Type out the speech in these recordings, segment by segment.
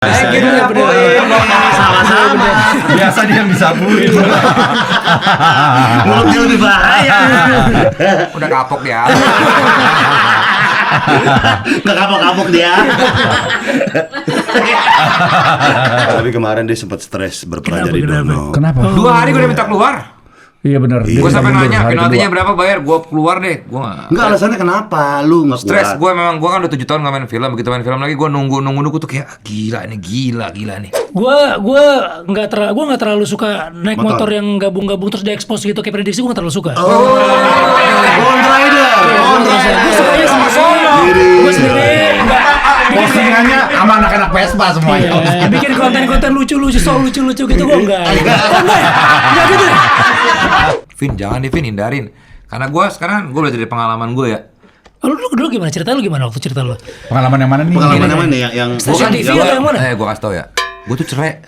Gitu nyapuin. Sama-sama. Biasa dia yang disapuin. Mulutnya lebih bahaya. Udah kapok dia. Nggak kapok-kapok dia. Tapi kemarin dia sempat stres berperan jadi Dono. Kenapa? 2 hari gue udah minta keluar. Iya benar. Iya. Gue sampai nanya penaltinya berapa bayar, gue keluar deh. Gue Enggak, alasannya kenapa? Lu nggak stres. kuat. Gue kan udah 7 tahun nggak main film. Begitu main film lagi gue nunggu tuh kayak gila nih. Gue nggak terlalu suka naik motor yang gabung-gabung terus diekspos gitu kayak prediksi. Gue nggak terlalu suka. Bond Rider. Gue sukanya sama Solo. Gue sendiri Postingannya sama anak-anak Vespa semuanya. bikin konten-konten lucu-lucu, soal lucu-lucu gitu gue enggak. Enggak gitu. Vin, jangan deh Vin, hindarin. Karena gue sekarang gue belajar dari pengalaman gue ya. Lu gimana cerita lu gimana waktu cerita lu? Pengalaman yang mana nih? Pengalaman yang mana yang Stasiun TV atau yang mana? Gue kasih tau ya. Gue tuh cerai.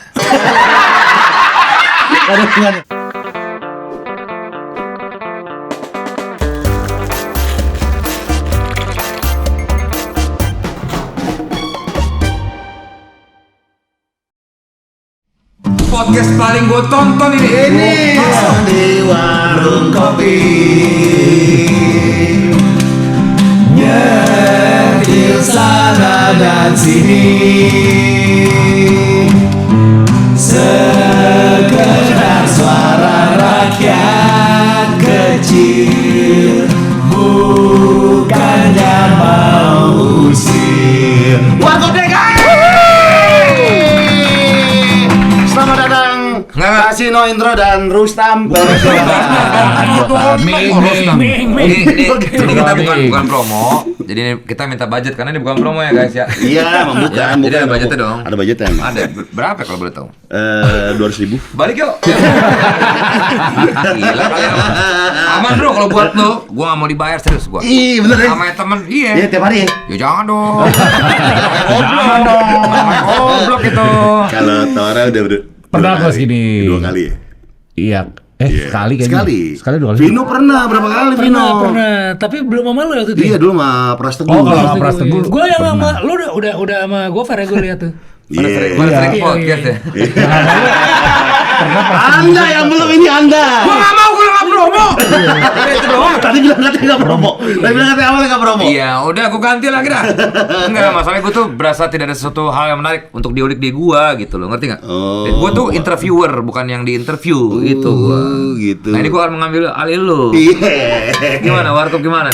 Podcast paling gue tonton ini. di warung kopi. Nyetir sana dan sini, sekedar suara rakyat kecil, bukannya mau usir. Warkop DKI. Selamat datang. Kasino Intro dan Rustam. Ini kita bukan promo. Jadi ini kita minta budget karena ini bukan promo ya guys ya. Iya, memang bukan. Jadi ada bukan. budgetnya dong. Ada budgetnya. Ada berapa kalau boleh tahu? 200.000. Balik yuk. Gila kalian. Aman bro kalau buat lo, gua nggak mau dibayar serius gua. Ih, bener ya? Sama temen, iya. Iya, tiap hari. Ya jangan dong. Jangan dong. Goblok itu. Kalau Tora udah Pernah dua gua kali. segini. 2 kali. Iya. Iya. Sekali kayaknya. Sekali 2 kali. Vino pernah berapa kali Vino? Pernah, tapi belum sama lu waktu itu. Iya, dulu sama Pras Teguh. Oh, kalau sama Pras Teguh. Gue yang sama lu udah sama Gofar ya gue lihat tuh. Pada sering podcast ya. Anda yang belum ini Anda. Gua nggak mau, gua nggak promo. Itu doang. Tadi bilang katanya nggak promo. Tadi bilang katanya awalnya nggak promo. Iya, udah gua ganti lagi dah. Enggak, masalahnya gua tuh berasa tidak ada sesuatu hal yang menarik untuk diulik di gua gitu loh, ngerti nggak? Oh. Gua tuh interviewer, bukan yang diinterview gitu gua. Gitu. Nah ini gua akan mengambil alih lu. Iya. Gimana, Warkop gimana?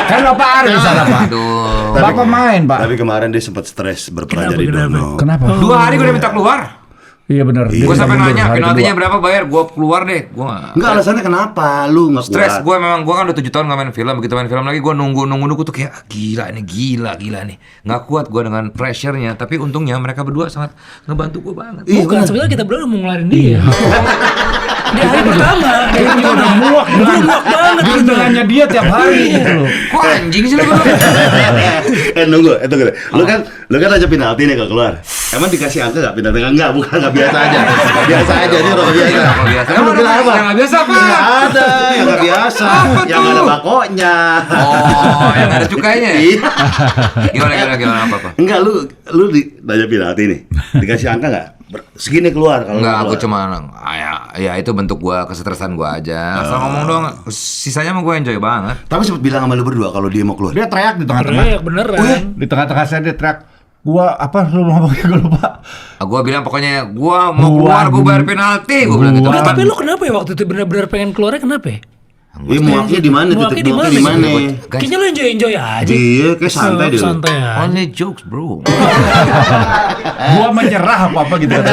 Kan Bapak Ari di sana, Pak. Aduh. Bapak main, Pak. Tapi kemarin dia sempat stres berperan jadi Dono. Kenapa? 2 hari gua udah minta keluar. Iya benar. Gua sampai nanya penaltinya berapa bayar, gua keluar deh. Enggak, alasannya kenapa? Lu nggak Stres, kuat. gue kan udah 7 tahun gak main film. Begitu main film lagi gue nunggu tuh kayak gila nih. Nggak kuat gue dengan pressure-nya. Tapi untungnya mereka berdua sangat ngebantu gue banget. Iya, Bukan, sebenarnya kita berdua mau ngelarin dia. Di hari pertama, Dia udah muak banget gitu. Hanya dia tiap hari gitu loh. Kok anjing sih lu? Tunggu. Lu kan aja penalti nih kalau keluar. Emang dikasih angka nggak penalti? Enggak, bukan, nggak biasa aja. Biasa aja, ini orang biasa. biasa. Emang lu bilang apa? Yang nggak biasa apa? Nggak ada, yang nggak biasa. Apa Yang tuh? ada bakonya. Oh, yang ada cukainya ya? Iya. Gimana apa? Enggak, lu nanya penalti nih. Dikasih angka nggak? Segini keluar kalau Enggak, keluar. aku cuma ya itu bentuk gua kesetresan gua aja. Asal ngomong doang. Sisanya mah gua enjoy banget. Tapi sempat bilang sama lu berdua kalau dia mau keluar. Dia teriak di tengah-tengah. Teriak beneran. Di tengah-tengah saya dia teriak. Gua apa lu ngomongnya gue lupa. Gua bilang pokoknya gua mau keluar, gua bayar penalti, gua bilang gitu. Nah, tapi lu kenapa ya waktu itu bener-bener pengen keluarnya kenapa ya? Iya, muaknya di mana? Muaknya Titik di muaknya mana di mana? sih? Kayaknya lu enjoy aja. Iya, kayak santai dia. Santai ya. Only jokes, bro. Gua menyerah apa gitu kata.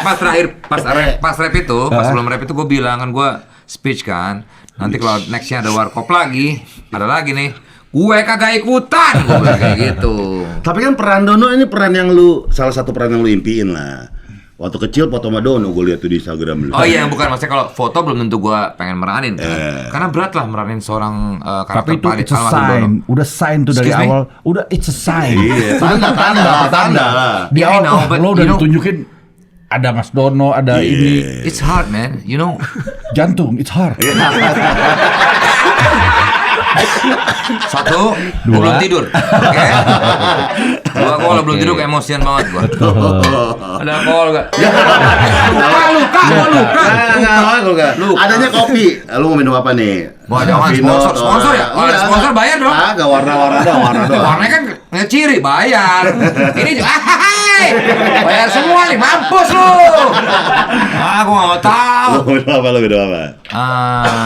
Pas rap itu, pas sebelum rap itu gue bilang kan gue speech kan. Nanti kalau nextnya ada Warkop lagi, ada lagi nih. Gue kagak ikutan, gue bilang kayak gitu. Tapi kan peran Dono ini peran yang salah satu peran yang lu impiin lah. Waktu kecil foto sama Dono gue lihat tuh di Instagram lu. Oh iya, bukan maksudnya kalau foto belum tentu gue pengen meranin kan. Karena berat lah meranin seorang Tapi karakter itu it's a almarhum Dono. sign. Udah sign tuh dari Excuse me? awal. Udah it's a sign. Iya, tanda lah. Di Yeah, I awal know, but lo udah you know- ditunjukin ada Mas Dono, ada ini It's hard man, you know. jantung, it's hard. Satu, gua belum tidur. Oke. Gua kalau belum tidur kayak emosian banget gua. Ada alkohol enggak? Luka. Enggak. Adanya kopi. Lu mau minum apa nih? Wah, jangan sponsor ya? Kalau ada sponsor bayar dong. Agak warna doang. Warnanya kan ngeciri bayar. Ini juga bayar semua nih, mampus lu. Gua nggak mau tahu. Lu minum apa?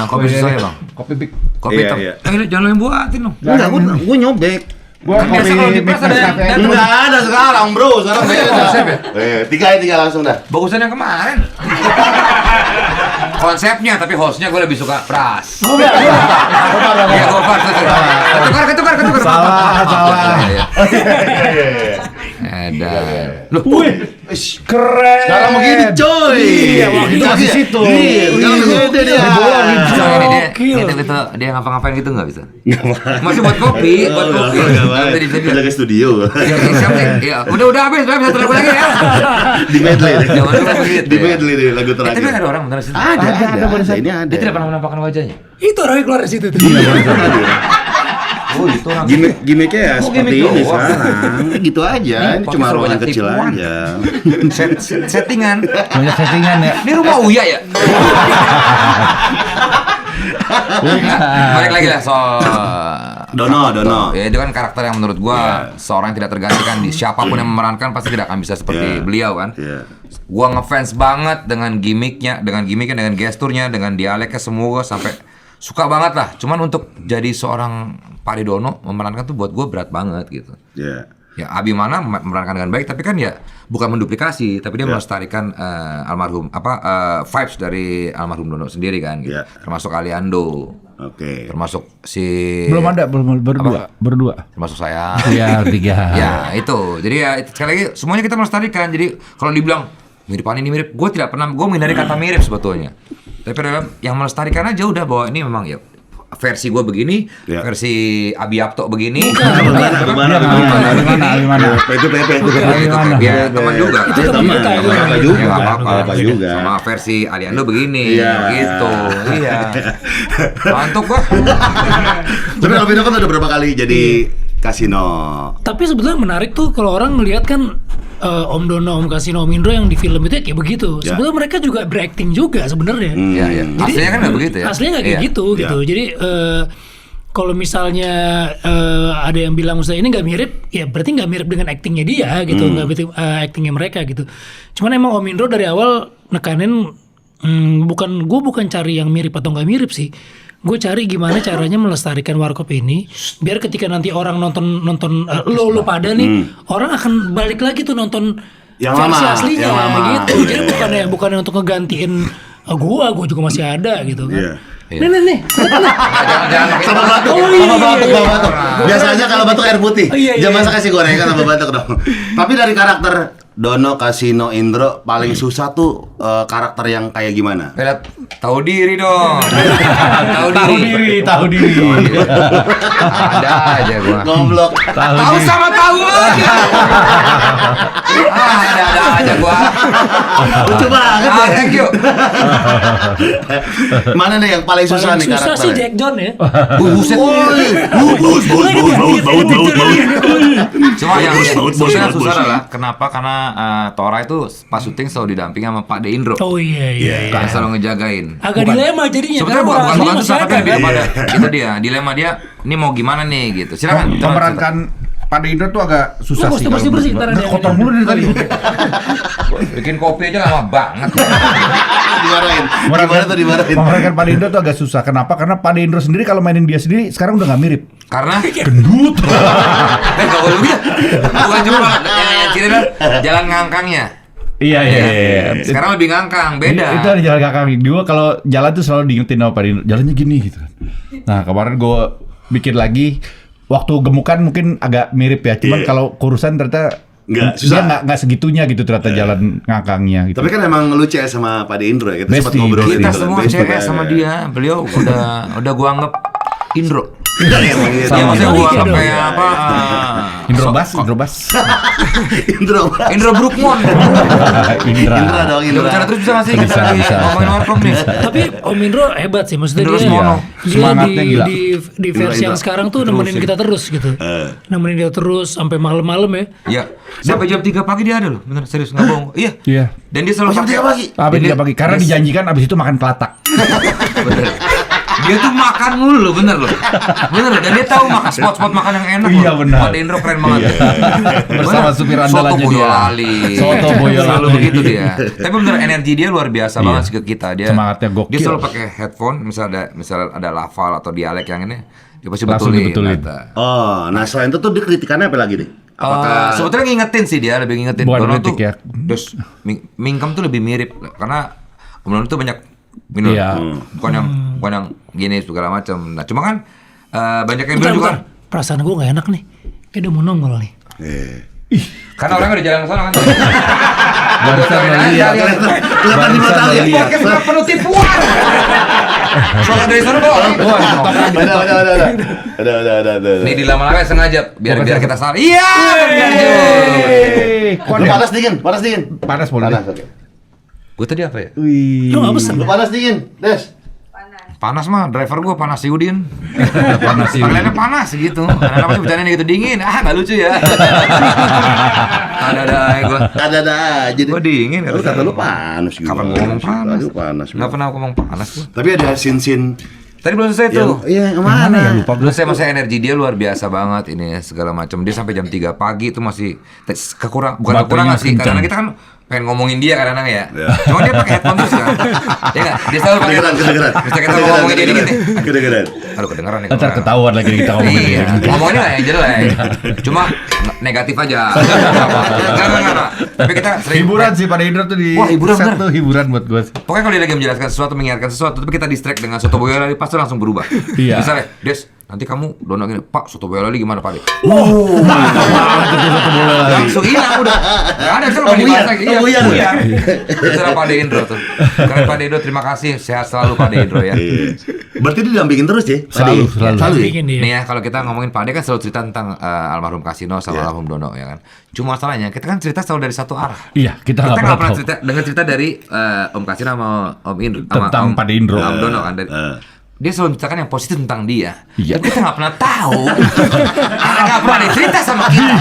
Kopi susah ya bang. Kopi big. Kopi Iya, hitam. iya. Jangan lu yang buatin dong. Enggak, gua nyobek. Gua Kan biasa kalau di kopi pres ada Nescafe. dan- Enggak ada sekarang, bro. Sekarang beda. Konsep ya? Tiga langsung dah. Bagusan yang kemarin. Konsepnya, tapi hostnya gue lebih suka Pras. Iya, Gofar. Ketukar. Salah. Edan. Loh, Keren. Sekarang begini, coy. Iya, waktu itu masih situ. Iya, sekarang begini dia. bisa ini dia, Gokil. dia ngapa-ngapain gitu nggak bisa? Masih buat kopi. Tadi bisa Udah ke studio. Siap nih. Iya, udah habis satu lagu lagi ya. Di medley. Jangan lupa begitu. Di medley nih lagu Tapi terakhir. ada orang bener sih. Ada pada saat ini ada. Dia tidak pernah menampakkan wajahnya. Itu orangnya keluar dari situ tuh. Oh, itu orang. Gimmicknya ya Oh, seperti gimmick ini doang. sekarang. Gitu aja. Ini Pakai cuma suruh ruangan banyak kecil tipuan. aja. Settingan. Banyak settingan ya. Ini rumah Uya ya? Balik lagi lah soal Dono. Ya itu kan karakter yang menurut gua seorang yang tidak tergantikan di siapapun yang memerankan pasti tidak akan bisa seperti Iya. beliau kan. Iya. Gua ngefans banget dengan gimmicknya, dengan gesturnya, dengan dialeknya semua gua sampai suka banget lah. Cuman untuk jadi seorang Pari Dono memerankan tuh buat gua berat banget gitu. Iya. Ya Abimana memerankan dengan baik, tapi kan ya bukan menduplikasi, tapi dia melestarikan vibes dari almarhum Dono sendiri kan gitu. Ya. Termasuk Aliando, Oke. termasuk si Belum ada, berdua. termasuk saya. Iya, 3. Ya itu, jadi ya itu, sekali lagi semuanya kita melestarikan. Jadi kalau dibilang mirip ini mirip, gue tidak pernah, gue menghindari kata mirip sebetulnya. Tapi dalam yang melestarikan aja udah bahwa ini memang ya versi gue begini, Ya. versi Abi Apto begini. Abimana. Itu Pepe. Ya teman juga. Itu teman kita, itu. Apa Ya, juga. nggak apa-apa. Apa juga. Sama versi Aliando begini, Iya. gitu. Iya. Mantuk gua. Tapi Alvino kan udah berapa kali jadi kasino. Tapi sebetulnya menarik tuh kalau orang ngelihat kan Om Dono, Om Kasino, Om Indro yang di film itu ya kayak begitu. Ya. Sebetulnya mereka juga berakting juga sebenarnya. Iya, iya. Aslinya kan nggak begitu ya. Aslinya nggak kayak Iya. gitu. Jadi kalau misalnya ada yang bilang misalnya ini nggak mirip, ya berarti nggak mirip dengan aktingnya dia gitu, nggak mirip aktingnya mereka gitu. Cuman emang Om Indro dari awal nekanin bukan cari yang mirip atau nggak mirip sih. Gue cari gimana caranya melestarikan warkop ini biar ketika nanti orang nonton lo pada nih orang akan balik lagi tuh nonton Yang versi lama, aslinya yang lama. gitu. Jadi bukannya untuk ngegantiin gue juga masih ada gitu kan. Iya. Nih. Jangan Sama batuk, Oh, iya, sama batuk, iya, sama batuk. Biasanya kalau batuk air putih. Iya, iya. Jangan masa kasih gorengan sama batuk dong. Tapi dari karakter Dono, Kasino, Indro paling susah tuh karakter yang kayak gimana? tahu diri dong. Tahu diri. Ada aja gua. Goblok. Tahu sama tahu aja. Ada aja gua. Lucu banget ya. Thank you. Mana nih yang paling susah Paling nih susah sih karakternya? Jack John ya. Buset. Cuma yang susah adalah kenapa? Karena Tora itu pas syuting selalu didampingi sama Pak De Indro. Oh iya. Yang selalu ngejagain. Agak dilema jadinya. Sebetulnya karena bukan aslinya susah, masih tapi ada, lebih kan? pada itu dia dilema dia. Ini mau gimana nih gitu. Silakan. Memerankan Pak Indro tuh agak susah Lu sih. mesti bersih-bersih, kalau ntar menurut ada gua. Kotor yang- mulu dari tadi. Bikin kopi aja lama banget. Dimarahin. Gimana tuh dimarahin? Memerankan Pak Indro tuh agak susah. Kenapa? Karena Pak Indro sendiri kalau mainin dia sendiri sekarang udah nggak mirip. Karena Gendut. Gak boleh begitu. Bukan cuma yang ciri dah jalan ngangkangnya. Iya. Sekarang lebih ngangkang, beda. Itu ada jalan kaki. Dia kalau jalan tuh selalu diingetin sama Pak Indro. Jalannya gini gitu kan. Nah kemarin gue bikin lagi. Waktu gemukan mungkin agak mirip ya. Cuman Iya. kalau kurusan ternyata Nggak, dia susah. nggak segitunya gitu ternyata jalan ngangkangnya gitu. Tapi kan emang lu CS sama Pak De Indro ya. Kita sempat Bestie, ngobrol Kita gitu. semua Bestie cewek kan. sama dia. Beliau udah gua anggap Indro. Emang gitu. Ya maksudnya gua Iya dong. sampai apa? Indrobas. Indro Brookmon. Indra dong, Udah bicara terus bisa nggak sih? Kita lagi bisa. ngomongin warkop nih. Tapi Om Indro hebat sih, maksudnya Indro dia, Smono. dia Semangatnya gila. di versi yang sekarang tuh nemenin kita terus gitu. Nemenin kita terus sampai malam-malam ya. Iya. Sampai jam 3 pagi dia ada loh. Bener serius nggak bohong. Iya. Iya. Dan dia selalu Jam 3 pagi? Apa dia pagi? Karena dijanjikan abis itu makan kelatak. Bener. Dia tuh makan mulu loh, bener loh. Bener loh. Dan dia tahu makan spot-spot makan yang enak Iya, loh. benar. Pak Indro keren banget. Bersama Bener. supir andalannya Soto dia. Boyolali. Soto Boyolali. Selalu begitu dia. Tapi bener energi dia luar biasa banget sih ke kita. Dia Semangatnya gokil. Dia selalu pakai headphone, misal ada lafal atau dialek yang ini, dia pasti Langsung betulin. dibetulin. kata. Oh, nah selain itu tuh dia kritikannya apa lagi nih? Sebetulnya ngingetin sih dia, lebih ngingetin. Bukan Dono kritik tuh, ya. Terus Mingkem tuh lebih mirip karena Om Dono tuh banyak minum, Iya. bukan yang gini segala macam. Nah cuma kan banyak yang Bentar, bilang juga bentar. Perasaan gue gak enak nih. Kayak udah mau nongol nih. karena orangnya udah jalan ke sana kan. Barusan lihat. Kelihatan di mata ya. Podcast udah penuh tipuan. Soalnya dari sana kok. Ada. Nih dilama-lama sengaja biar kita salah. Iya. Lu panas dingin. Panas boleh. Panas, oke. Gue tadi apa ya? Wih. Lu gak pesen? Lu panas dingin, Des. Panas mah, driver gue panas Yudin. Panas sih. Panggilannya panas gitu. Kenapa sih bercandanya gitu dingin? Ah nggak lucu ya. Ada gue. Ada aja deh. Gue dingin. Lu kata lu panas juga. Kapan ngomong panas? Lu panas. Nggak pernah ngomong panas gue. Tapi ada sin-sin Tadi belum selesai tuh. Iya, yang Mana ya mana? lupa Belum saya masa energi dia luar biasa banget ini segala macam. Dia sampai jam 3 pagi itu masih bukan Baterainya kekurangan sih. kencang. Karena kita kan pengen ngomongin dia kadang-kadang ya. Cuma dia pakai headphone terus kan. Ya nggak? Dia selalu pakai Kedengeran. Bisa kita ngomongin dia dikit nih. Kedengeran. Aduh kedengeran nih. Ntar kedengeran. ketahuan lagi kita ngomongin Iya, dia. ngomongnya lah yang jelek. Cuma negatif aja. Enggak. Tapi kita sering Hiburan sih pada Indro tuh di Wah, hiburan set bener. tuh hiburan buat gue. Pokoknya kalau dia lagi menjelaskan sesuatu, mengingatkan sesuatu, tapi kita distract dengan soto boyolali, pasti langsung berubah. Iya. Misalnya, Des, nanti kamu dono gini, Pak, soto boyolali gimana Pak? De?" Langsung hilang udah. Gak ada selalu dibahas lagi. Iya, buyar. Itulah Pak De Indro tuh. Keren Pak De Indro, terima kasih. Sehat selalu Pak De Indro ya. Iya. Berarti dia dampingin terus ya? Selalu. Selalu ya? Bikin dia. Nih ya, kalau kita ngomongin Pak De kan selalu cerita tentang almarhum Kasino sama almarhum Dono ya kan. Cuma masalahnya kita kan cerita selalu dari satu arah. Iya, kita nggak nggak pernah tahu. cerita dengan cerita dari Om Kasino sama Om Indro Tentang Pak De Indro. Om Dono kan dari, dia selalu menceritakan yang positif tentang dia. Iya. Tapi kita nggak pernah tahu. Nggak pernah cerita sama kita.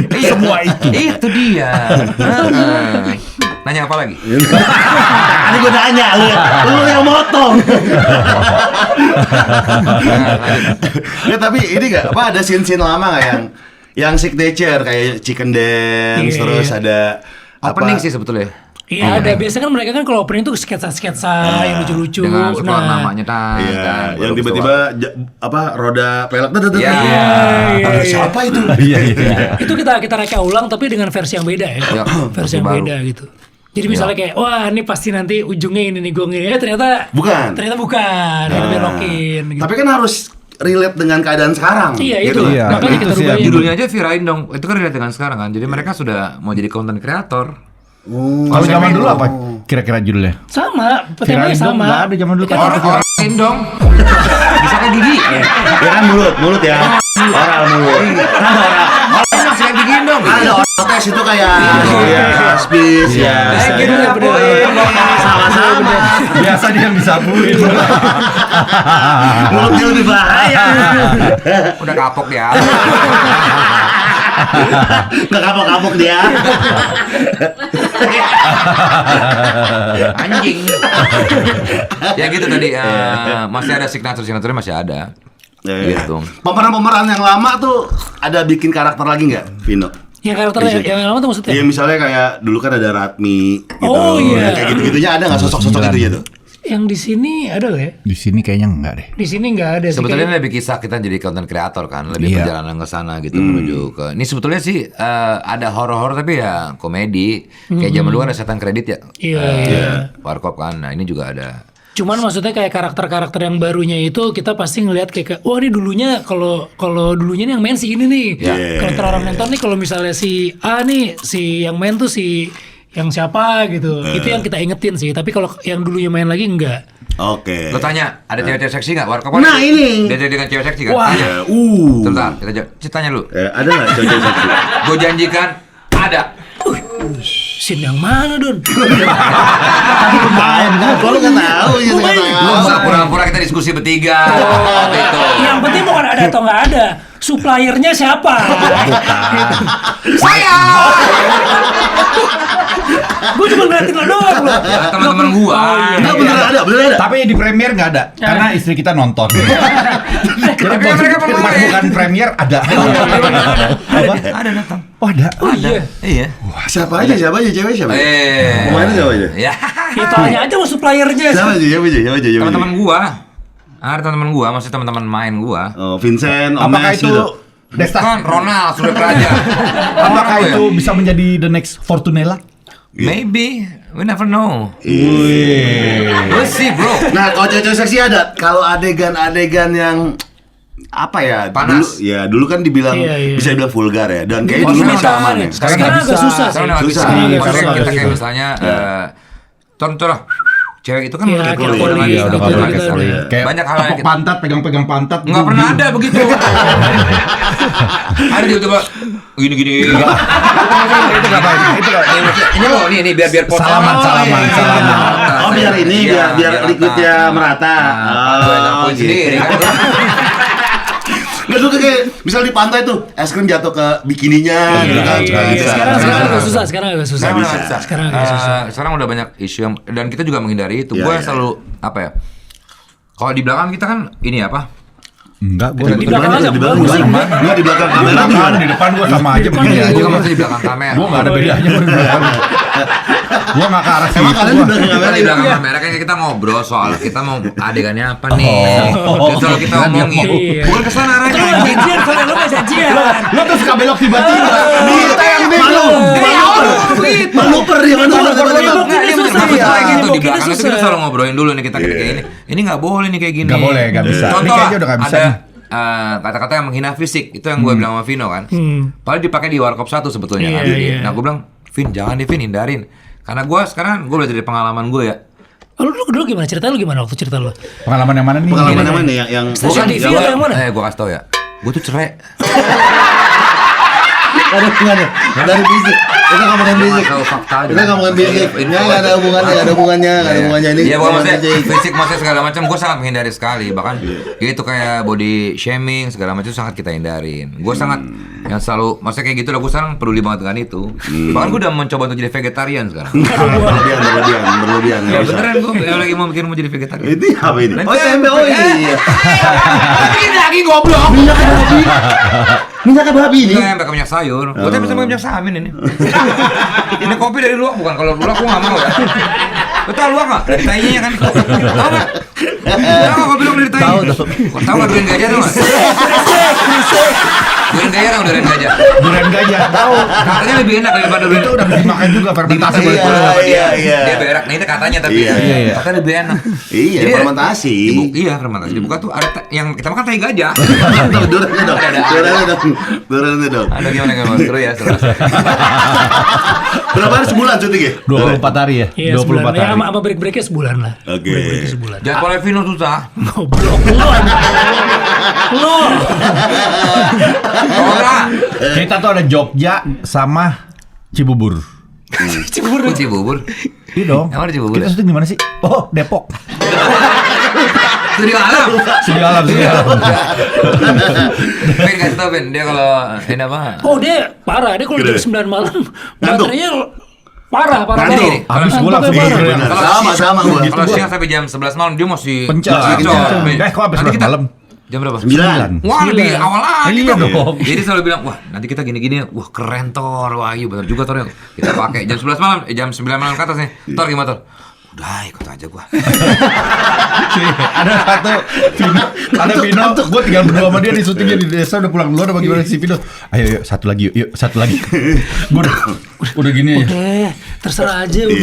Iya, Semua itu. Itu dia. Nanya apa lagi? Ini gue nanya, lu yang motong. Ya tapi ini gak, apa ada scene-scene lama gak yang signature kayak chicken dance, Iya, terus iya. ada Opening sih sebetulnya. Iya ada, biasanya kan mereka kan kalau opening tuh sketsa-sketsa yang lucu-lucu. Dengan suka namanya tan. Iya, tan, yang baru tiba-tiba apa roda pelek Iya. Ada siapa itu? Iya. Itu kita reka ulang tapi dengan versi yang beda ya. Iya, Versi yang baru. beda gitu. Jadi misalnya kayak, wah ini pasti nanti ujungnya ini nih gue ngini. Ternyata Bukan. Ternyata bukan. Kita belokin gitu. Tapi kan harus relate dengan keadaan sekarang. Iya gitu. itu. Iya, Makanya itu kita sih rubahin. Judulnya aja virain dong. Itu kan relate dengan sekarang kan. Jadi mereka sudah mau jadi content creator. Kalau zaman dulu apa kira-kira judulnya? Sama, Viralin temanya dong, sama. nggak ada zaman dulu kan. Orang dong. Bisa kayak gigi. Ya kan mulut ya. Oral mulut. Orang masih kayak gigi dong. Ada oral tes itu kayak ya, spis ya. Kayak gitu Bener, ngapain? Sama-sama. Biasa dia yang disabuin. Mulutnya lebih bahaya. Udah kapok dia. Nggak kapok-kapok dia. Anjing. Ya gitu tadi. Masih ada signature masih ada. Gitu. Pemeran-pemeran yang lama tuh ada bikin karakter lagi nggak, Vino? Yang karakter yang lama tuh maksudnya? Iya misalnya kayak dulu kan ada Ratmi gitu. Oh, iya. Kayak gitu-gitunya ada nggak sosok-sosok itu gitu? Yang di sini ada nggak ya? Di sini kayaknya enggak deh. Di sini nggak ada sih. Sebetulnya kayak- lebih kisah kita jadi content creator kan, lebih Iya. perjalanan ke sana gitu menuju ke. Ini sebetulnya sih ada horor-horor tapi ya komedi. Kayak zaman dulu ada setan kredit ya. Iya. Warkop kan. Nah, ini juga ada. Cuman maksudnya kayak karakter-karakter yang barunya itu kita pasti ngelihat kayak wah ini dulunya kalau dulunya nih yang main si ini nih. Iya. Kalau orang nonton nih kalau misalnya si A nih si yang main tuh si yang siapa gitu. Itu yang kita ingetin sih. Tapi kalau yang dulunya main lagi enggak. Oke. Lo tanya, ada cewek-cewek seksi nggak? Warkop Nah, ini. Dia dengan cewek seksi kan? Wah. Tanya. Sebentar, kita jawab. Tanya dulu. Ada nggak cewek seksi? Gue janjikan ada. Scene yang mana, Don? Main kan? Kalau nggak tahu, ya nggak Lo tahu. usah pura-pura kita diskusi bertiga. Waktu itu. Yang penting bukan ada atau nggak ada. Suppliernya siapa? Saya. Gue cuma ngeliatin lo doang lo. Teman-teman gua. Nggak, beneran ada, beneran ada. Tapi di premier nggak ada, karena istri kita nonton. Jadi Tapi mereka pas pemain. bukan premier ada. Apa? Ada datang. Oh ada. Ada. Iya. Wah, siapa aja cewek siapa? Eh. Pemainnya siapa aja? Ya. Itu hanya aja lo suppliernya. Siapa aja? Teman-teman gua. Ada teman-teman gua, maksudnya teman-teman main gua. Oh, Vincent, Apakah Omes itu gitu. Desta? Kan Ronald Surya Praja. Apakah itu bisa menjadi the next Fortunella? Maybe, we never know. Wih. We'll see, bro. Nah, kalau cewek seksi ada. Kalau adegan-adegan yang apa ya? Panas. Dulu kan dibilang Iya. bisa dibilang vulgar ya. Dan kayaknya Oh, dulu sekarang masih aman ya. ya. Sekarang nggak agak bisa. susah sih. Sekarang nggak bisa. Susah. Iya, Maksudnya sekarang kita nggak kayak bisa. misalnya, contoh lah, cewek itu kan Iya, udah kayak keluar poli, lagi, iya, udah udah keluar gitu, lagi. iya. Kayak Banyak hal yang tepuk kita pantat, pegang-pegang pantat. nggak pernah ada begitu. Ada di coba gini-gini. Itu nggak baik. Itu nggak. Ini loh, ini biar potong. Salaman. Oh, biar ini, Iya, biar liquidnya merata. Gue nyapuin gitu. sendiri kan. Nggak dulu kayak misal di pantai tuh es krim jatuh ke bikininya gitu kan. Suka Iya, bisa. sekarang agak susah. Sekarang agak susah. Sekarang udah bisa. Sekarang agak susah. Sekarang udah banyak isu yang dan kita juga menghindari itu. Iya, Gue iya, selalu apa ya? Kalau di belakang kita kan ini apa? Enggak, gue Di belakang aja, di belakang bagus sih. Nggak, di belakang kamera di gimana? depan gue sama aja begini Gue aja. kan maksudnya di belakang kamera. Gue nggak ada bedanya di belakang. Gue nggak ke arah situ. Emang kalian di gua. belakang Kita kamera di belakang kamera kan kita ngobrol soal kita mau adegannya apa nih. Terus soal kita ngomongin. Iya. Bukan kesana Itu lo arahnya. nggak janjian, soalnya lo nggak janjian. Lo tuh suka belok tiba-tiba. Kita yang Malu. Manuper dia, manuper. Nggak, dia susah, maksud iya. kayak gitu di Bokehnya belakang itu kita susah. selalu ngobrolin dulu nih kita kayak ini. Ini nggak boleh nih kayak gini. Nggak boleh, nggak bisa. Ini Contoh kayaknya udah nggak bisa ada nih. kata-kata yang menghina fisik itu yang gue bilang sama Vino kan. Padahal dipakai di Warkop 1 sebetulnya kan. Iya, iya. Nah gue bilang, Vin jangan deh Vin, hindarin. Karena gue sekarang gue belajar dari pengalaman gue ya. Lu dulu gimana? Cerita lu gimana waktu cerita lu? Pengalaman yang mana nih? Pengalaman yang mana yang Stasiun TV atau yang mana? Gue kasih tau ya. Gue tuh cerai. ada hubungannya dari fisik. Kita ngomongin fisik. Tahu fakta aja. Kita ngomongin fisik. Nggak ada hubungannya, nggak ada hubungannya ini. Iya, bukan maksudnya fisik. fisik maksudnya segala macam gue sangat menghindari sekali. Bahkan itu kayak body shaming segala macam itu sangat kita hindarin. Gue sangat yang selalu maksudnya kayak gitu lah, gue sekarang peduli banget dengan itu. Bahkan gue udah mencoba untuk jadi vegetarian sekarang. Berlebihan. Ya beneran gue lagi mau bikin mau jadi vegetarian. Ini apa ini? Nanti- Oh, tempe. Oh iya. Bikin lagi goblok. Minyak babi ini. Enggak, yang pakai minyak sayur. Gue tapi sama minyak samin ini. Ini kopi dari luak bukan? Kalau luak gue nggak mau ya. Lo tau luak nggak? Dari tainya kan? Tau nggak? Tau nggak kopi luak dari tai? Tahu nggak durian gajah tuh nggak? Durian gajah tau durian gajah? Durian gajah tahu. Katanya lebih enak daripada durian. Itu udah dimakan juga fermentasi. Dimasak Iya, dulu sama dia. iya. Dia berak. Nah itu katanya tapi. Iya, iya. Katanya lebih enak. Iya, Jadi, fermentasi. Iya fermentasi. Dibuka tuh ada yang kita makan tai gajah. Durannya dong. Ada gimana seru ya seru. Berapa hari sebulan syuting ya? 24 hari ya? Iya, 24 sebulan. Ya, hari. sama break-breaknya sebulan lah. Oke. Break-breaknya sebulan. Jadwalnya Vino susah. Goblok lo. Orang. Kita tuh ada Jogja sama Cibubur. Cibubur. Iya dong. Yang mana Cibubur Kita ya? syuting di mana sih? Oh, Depok. Studio alam. Studio alam, studio alam. Ben kasih tau Ben, dia kalau ini apa? Oh dia parah, dia kalau jam 9 malam baterainya parah Ngantuk. banget. Habis gue langsung Iya, tidur. benar. Kalau Sama gua. Kalau siang sampai jam 11 malam dia masih Pencet. ngacor. Kok habis Nanti kita malam? jam berapa? 9. Wah di awal lagi Iya dong. dong. Jadi selalu bilang, wah nanti kita gini-gini, wah keren Tor, wah iya benar juga Tor. Kita pakai jam 11 malam, jam 9 malam ke atas nih. Tor gimana Tor? Udah ikut aja gua. Ada satu Vino, ada Vino, gue tinggal berdua sama dia di syutingnya di desa, udah pulang duluan apa gimana si Vino? Ayo satu lagi yuk, satu lagi. Gue udah gini aja. Terserah aja udah,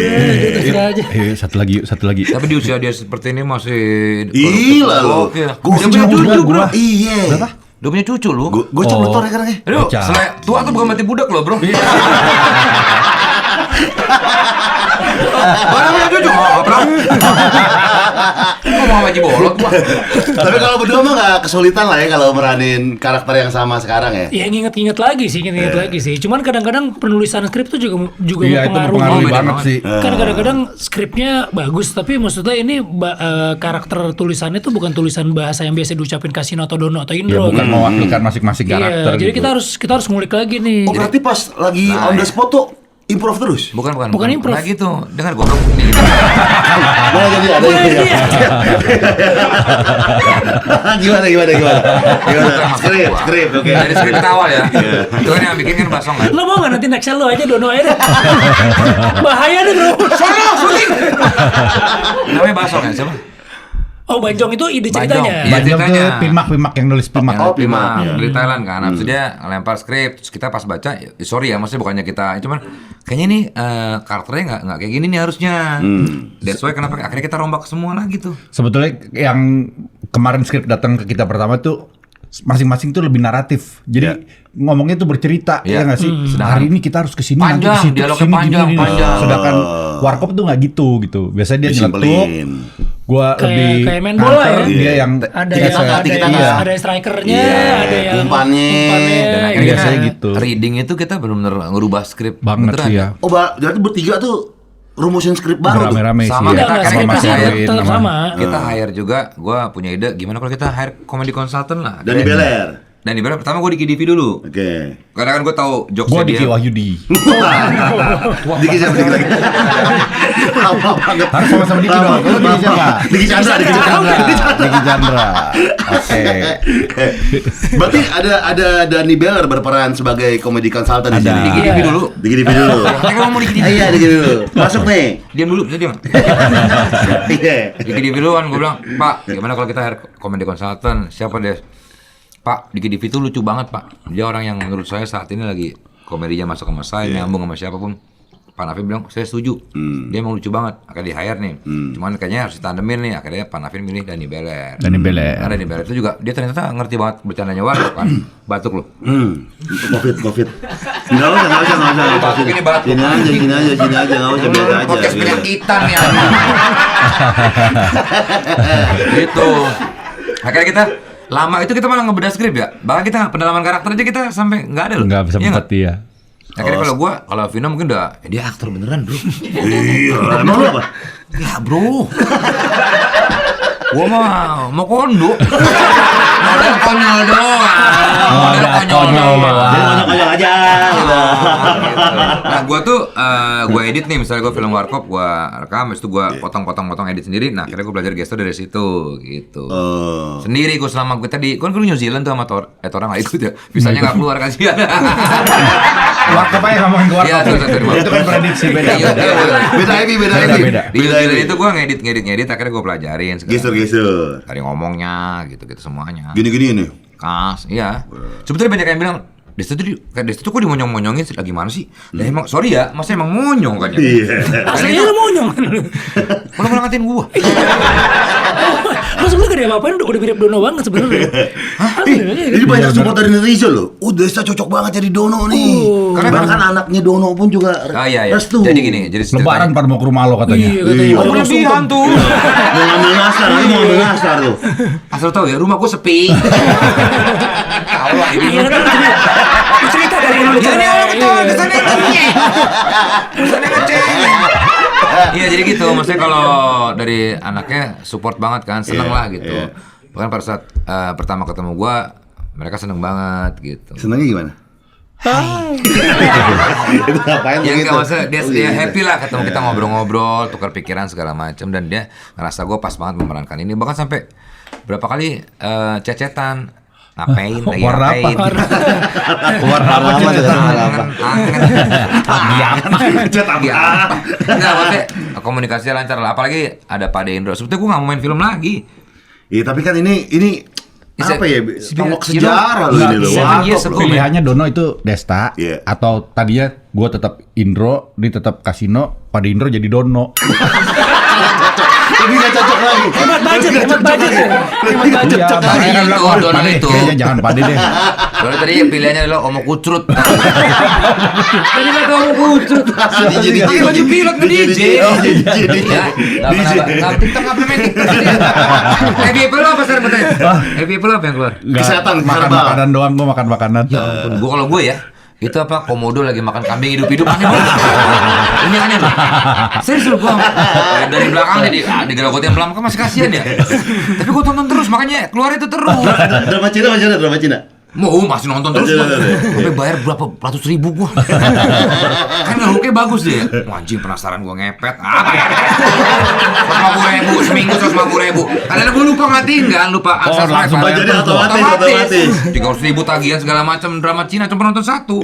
terserah aja. Ayo satu lagi. Tapi di usia dia seperti ini masih Gila lo. Oke. Gua Dia punya udah, cucu, gua. bro. Iya. Berapa? Dia punya cucu lu. Gue coba Tor ya sekarang ya. Aduh, Bocah. tua tuh bukan mati budak loh, bro. Haji Bolot gua. Tapi kalau berdua mah nggak kesulitan lah ya kalau meranin karakter yang sama sekarang ya. Ya nginget-nginget lagi sih. Cuman kadang-kadang penulisan skrip tuh juga Iya, itu mempengaruhi. mempengaruhi beda banget banget. sih. Kan kadang-kadang skripnya bagus, tapi maksudnya ini karakter tulisannya tuh bukan tulisan bahasa yang biasa diucapin Kasino atau Dono atau Ya Indro. bukan mewakilkan masing-masing karakter Iya, jadi gitu. kita harus ngulik lagi nih. Oh berarti pas lagi on the spot tuh improve terus? Bukan improve. Nah gitu. Dengar goblok nih. Boleh jadi ada Boleh, ini. iya. Gimana? Skrip, oke. Dari skrip kita awal ya. Itu kan yang bikin kan Basong kan. Lo mau nggak nanti next lo aja Dono aja deh. Bahaya deh bro. Namanya Basong ya, siapa? Oh Banjong itu ide Banjong. ceritanya. Iya. Banjong tuh ceritanya. Pimak yang nulis Pimak. Oh, Pimak. Dari Thailand kan. Habis itu dia ngelempar skrip, terus kita pas baca, sorry ya, maksudnya bukannya kita, cuman kayaknya nih karakternya nggak kayak gini nih harusnya. That's why kenapa akhirnya kita rombak semua lagi tuh. Sebetulnya yang kemarin skrip datang ke kita pertama tuh masing-masing tuh lebih naratif. Jadi ngomongnya tuh bercerita, Iya. ya nggak sih? Hari ini kita harus kesini, nanti Panjang, kesitu, dialognya kesini, panjang, gini. panjang. Sedangkan Warkop tuh nggak gitu. Biasanya dia nyeletuk, Disimpelin. gua lebih Kayak main bola counter, ya. dia yang Ada tiga yang saya- iya. ada strikernya, Iya, ada yang umpannya. Dan akhirnya biasanya kita gitu. reading itu kita benar-benar ngerubah skrip Banget beneran. sih ya. Oh berarti bertiga tuh rumusin skrip baru tuh. Rame-rame sih Sama ya. kita Enggak, sama skripnya masih sih hire tetap sama. Kita hire juga, gue punya ide gimana kalau kita hire comedy consultant lah. Dan di Beler. Dan di Beler pertama gue di KDV dulu. Oke. Karena kan gue tahu jokesnya Gua dia. Diki Wahyudi. Diki siapa Diki lagi? Apa banget. Harus sama-sama Diki dong. Lu Diki siapa? Diki Chandra. Diki Chandra. Oke. Berarti ada Dani Beller berperan sebagai komedi konsultan di Ada. sini. Di KDV dulu. Diki dulu. Makanya gue mau di KDV. Iya, Diki dulu. Masuk nih. Diam dulu, bisa diam. Iya. Di KDV duluan gue bilang, Pak, gimana kalau kita hire comedy consultant? Siapa deh? Pak, di KDV itu lucu banget Pak. Dia orang yang menurut saya saat ini lagi komedinya masuk sama saya, nyambung sama siapapun. Pak Nafin bilang, saya setuju. Dia emang lucu banget, akan di hire nih. Cuman kayaknya harus ditandemin nih. Akhirnya Pak Nafin milih Dani Beler. Dani Beler. Karena Dani Beler itu juga, dia ternyata ngerti banget bercandanya Warkop kan. Batuk loh. Covid. Enggak usah. Ini batuk. Sini aja, enggak usah biasa aja. Podcast minyak hitam ya. Gitu. Akhirnya kita lama itu kita malah ngebedah skrip ya. Bahkan kita pendalaman karakter aja kita sampai nggak ada loh. Nggak bisa Iya sempet ya. Akhirnya kalau Vino mungkin udah dia aktor beneran bro. Iya, emang lu apa? Ya bro. Gua mah mau kondo. Model konyol doang. Model konyol doang. Jadi konyol aja. Nah, gua tuh gua edit nih, misalnya gua film Warkop, gua rekam, habis itu gua potong edit sendiri. Nah, akhirnya gua belajar gestur dari situ, gitu. Oh. Sendiri gua selama gua tadi, kan New Zealand tuh sama orang nggak ikut ya, bisanya nggak keluar kasihan. Warkop aja ngomongin ke Iya, Warkop. sorry. Itu kan prediksi beda. Iya, iya. Beda ini. Beda. Di New Zealand itu gua ngedit, akhirnya gua pelajarin segala. Gestur. Dari ngomongnya, gitu semuanya. Gini ini. Kas, iya. Sebetulnya banyak yang bilang, Desta tuh kok dimonyong-monyongin sih? Lagi mana sih? Lah emang, sorry ya, masa emang monyong kan ya? Iya. Aslinya lu monyong kan lu. Kalau malah ngatain gua. Lu sebenernya gak ada apa-apain udah mirip Dono banget sebenarnya. Jadi banyak support dari netizen loh. Desta cocok banget jadi Dono nih. Karena bahkan anaknya Dono pun juga Iya. restu. Jadi gini, jadi Lebaran pada mau ke rumah lo katanya. Iya katanya. Iya. Orang berlebihan tuh. Mau ngambil nastar, nanti mau ngambil nastar tuh. Asal tau ya, rumah gua sepi. Tahu lah ini. Iya kan lu cerita dari lu Ya ini orang ketawa, kesannya ngeceng. Kesannya ngeceng. Iya jadi gitu, maksudnya kalau dari anaknya support banget kan, seneng lah gitu. Bahkan pada saat pertama ketemu gua, mereka seneng banget gitu. Senangnya gimana? Itu ngapain Ya begitu? enggak maksudnya dia happy lah ketemu kita ngobrol-ngobrol, tukar pikiran segala macam, dan dia ngerasa gua pas banget memerankan ini. Bahkan sampai berapa kali cecetan. Ngapain? Lagi Warna apa? ngapain? Warna apa? Angen. Cet apa? Enggak, maksudnya komunikasinya lancar lah. Apalagi ada Pak Indro. Sebetulnya gue gak mau main film lagi. Iya tapi kan ini apa ya? Tonggok you know, sejarah loh ini loh. 7 years Warkop ago, loh. Pilihannya Dono itu Desta, Iya. atau tadinya gue tetap Indro, dia tetap Kasino, pada Indro jadi Dono. Lebih nggak cocok lagi. Hemat budget ya. Lebih nggak cocok lagi. Makanya bilang, itu, Dono Pade, itu. kayaknya jangan Pade deh. Soalnya tadi pilihannya adalah Omo Kucrut. Tadi kata Omo Kucrut. Jadi Pakai baju pilot ke DJ. Jadi Ya, nggak TikTok apa main TikTok dia. FYP lo apa sekarang katanya? FYP lo apa yang keluar? Nggak, Kesehatan, makan herbal. makanan doang, gua makan makanan. Ya ampun, kalau gue ya itu apa komodo lagi makan kambing hidup-hidup aneh banget. Ini aneh loh. Serius loh gue dari belakang di gerogotin pelan kan masih kasihan ya. Tapi gue tonton terus makanya keluar itu terus. Drama Cina masih ada drama Cina. Mau masih nonton terus gua. Sampai bayar berapa ratus ribu gua. Kan ngeluknya bagus deh. Wah, anjing penasaran gua ngepet. Apa ya? 150.000 seminggu 150.000. Kadang gua lupa ngatiin kan, lupa akses langsung wifi. jadi otomatis. 300.000 tagihan segala macam drama Cina cuma nonton satu.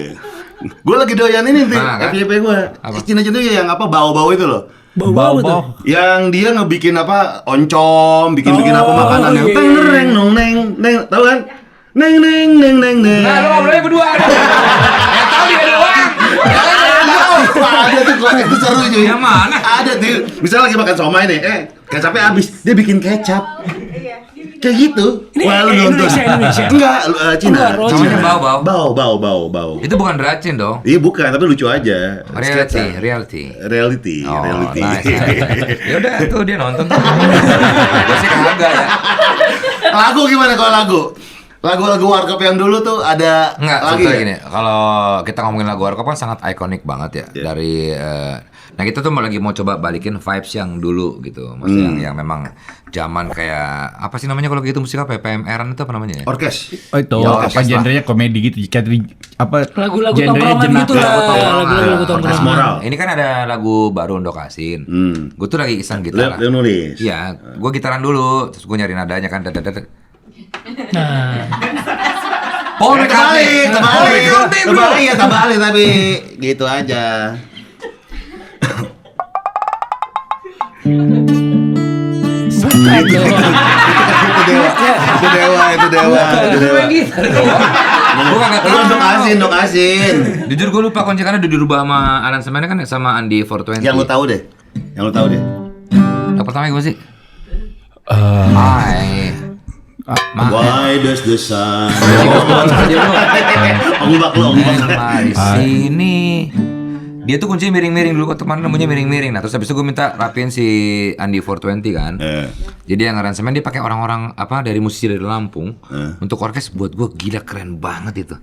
Gue lagi doyan ini nih, Nah, kan? FYP gue. Apa? Cina-Cina yang apa bau-bau itu loh. Bau-bau tuh. Yang dia ngebikin apa oncom, bikin apa makanan yang iya. teng neng nong neng neng, tahu kan? Neng neng neng neng neng. Nah, lu ngobrolnya berdua. Yang tahu dia doang. Jangan tahu. Ada tuh kok itu seru cuy. Yang mana? Ada tuh. Misalnya lagi makan somai nih, kecapnya habis, dia bikin kecap. Kayak gitu. Ini Wah, lu nonton. Indonesia. Enggak, Cina. Enggak, oh, Namanya Cina. bau-bau. Bau. Itu bukan racun dong. Iya bukan, tapi lucu aja. Reality. Reality. Oh, nice. Ya udah tuh dia nonton tuh. Gue sih kagak ya. Lagu gimana kalau lagu? Lagu-lagu warkop yang dulu tuh ada Enggak, lagi sebetulnya ya? gini. Kalau kita ngomongin lagu warkop kan sangat ikonik banget ya. Iya. Dari nah kita tuh lagi mau coba balikin vibes yang dulu gitu. Maksudnya yang memang zaman kayak apa sih namanya kalau gitu musik apa ya? PMR-an itu apa namanya ya? Orkes. Oh itu Ya, apa orkes genrenya komedi gitu, kayak apa Lagu-lagu genrenya tongkrongan jenaka. gitu lah. Lagu-lagu Orkes tongkrongan. moral. Ini kan ada lagu baru Undok Asin. Gue tuh lagi iseng gitar. Dia nulis. Iya, gue gitaran dulu, terus gue nyari nadanya kan. Nah, Oh, Terbalik bro. ya terbalik tapi gitu aja. bukan dong. Itu dewa. Gue kagak Lu tahu. dok asin. Jujur gue lupa kunci karena udah dirubah sama aransemennya kan sama Andi 420. Yang lu tahu deh. Yang pertama gue sih. Hai. Why does the sun? Ombak. Di sini. Dia tuh kuncinya miring-miring dulu, kemarin namanya miring-miring. Nah, terus habis itu gue minta rapiin si Andi 420 kan. Jadi yang aransemen dia pakai orang-orang apa dari musisi dari Lampung. Untuk orkes buat gue gila keren banget itu.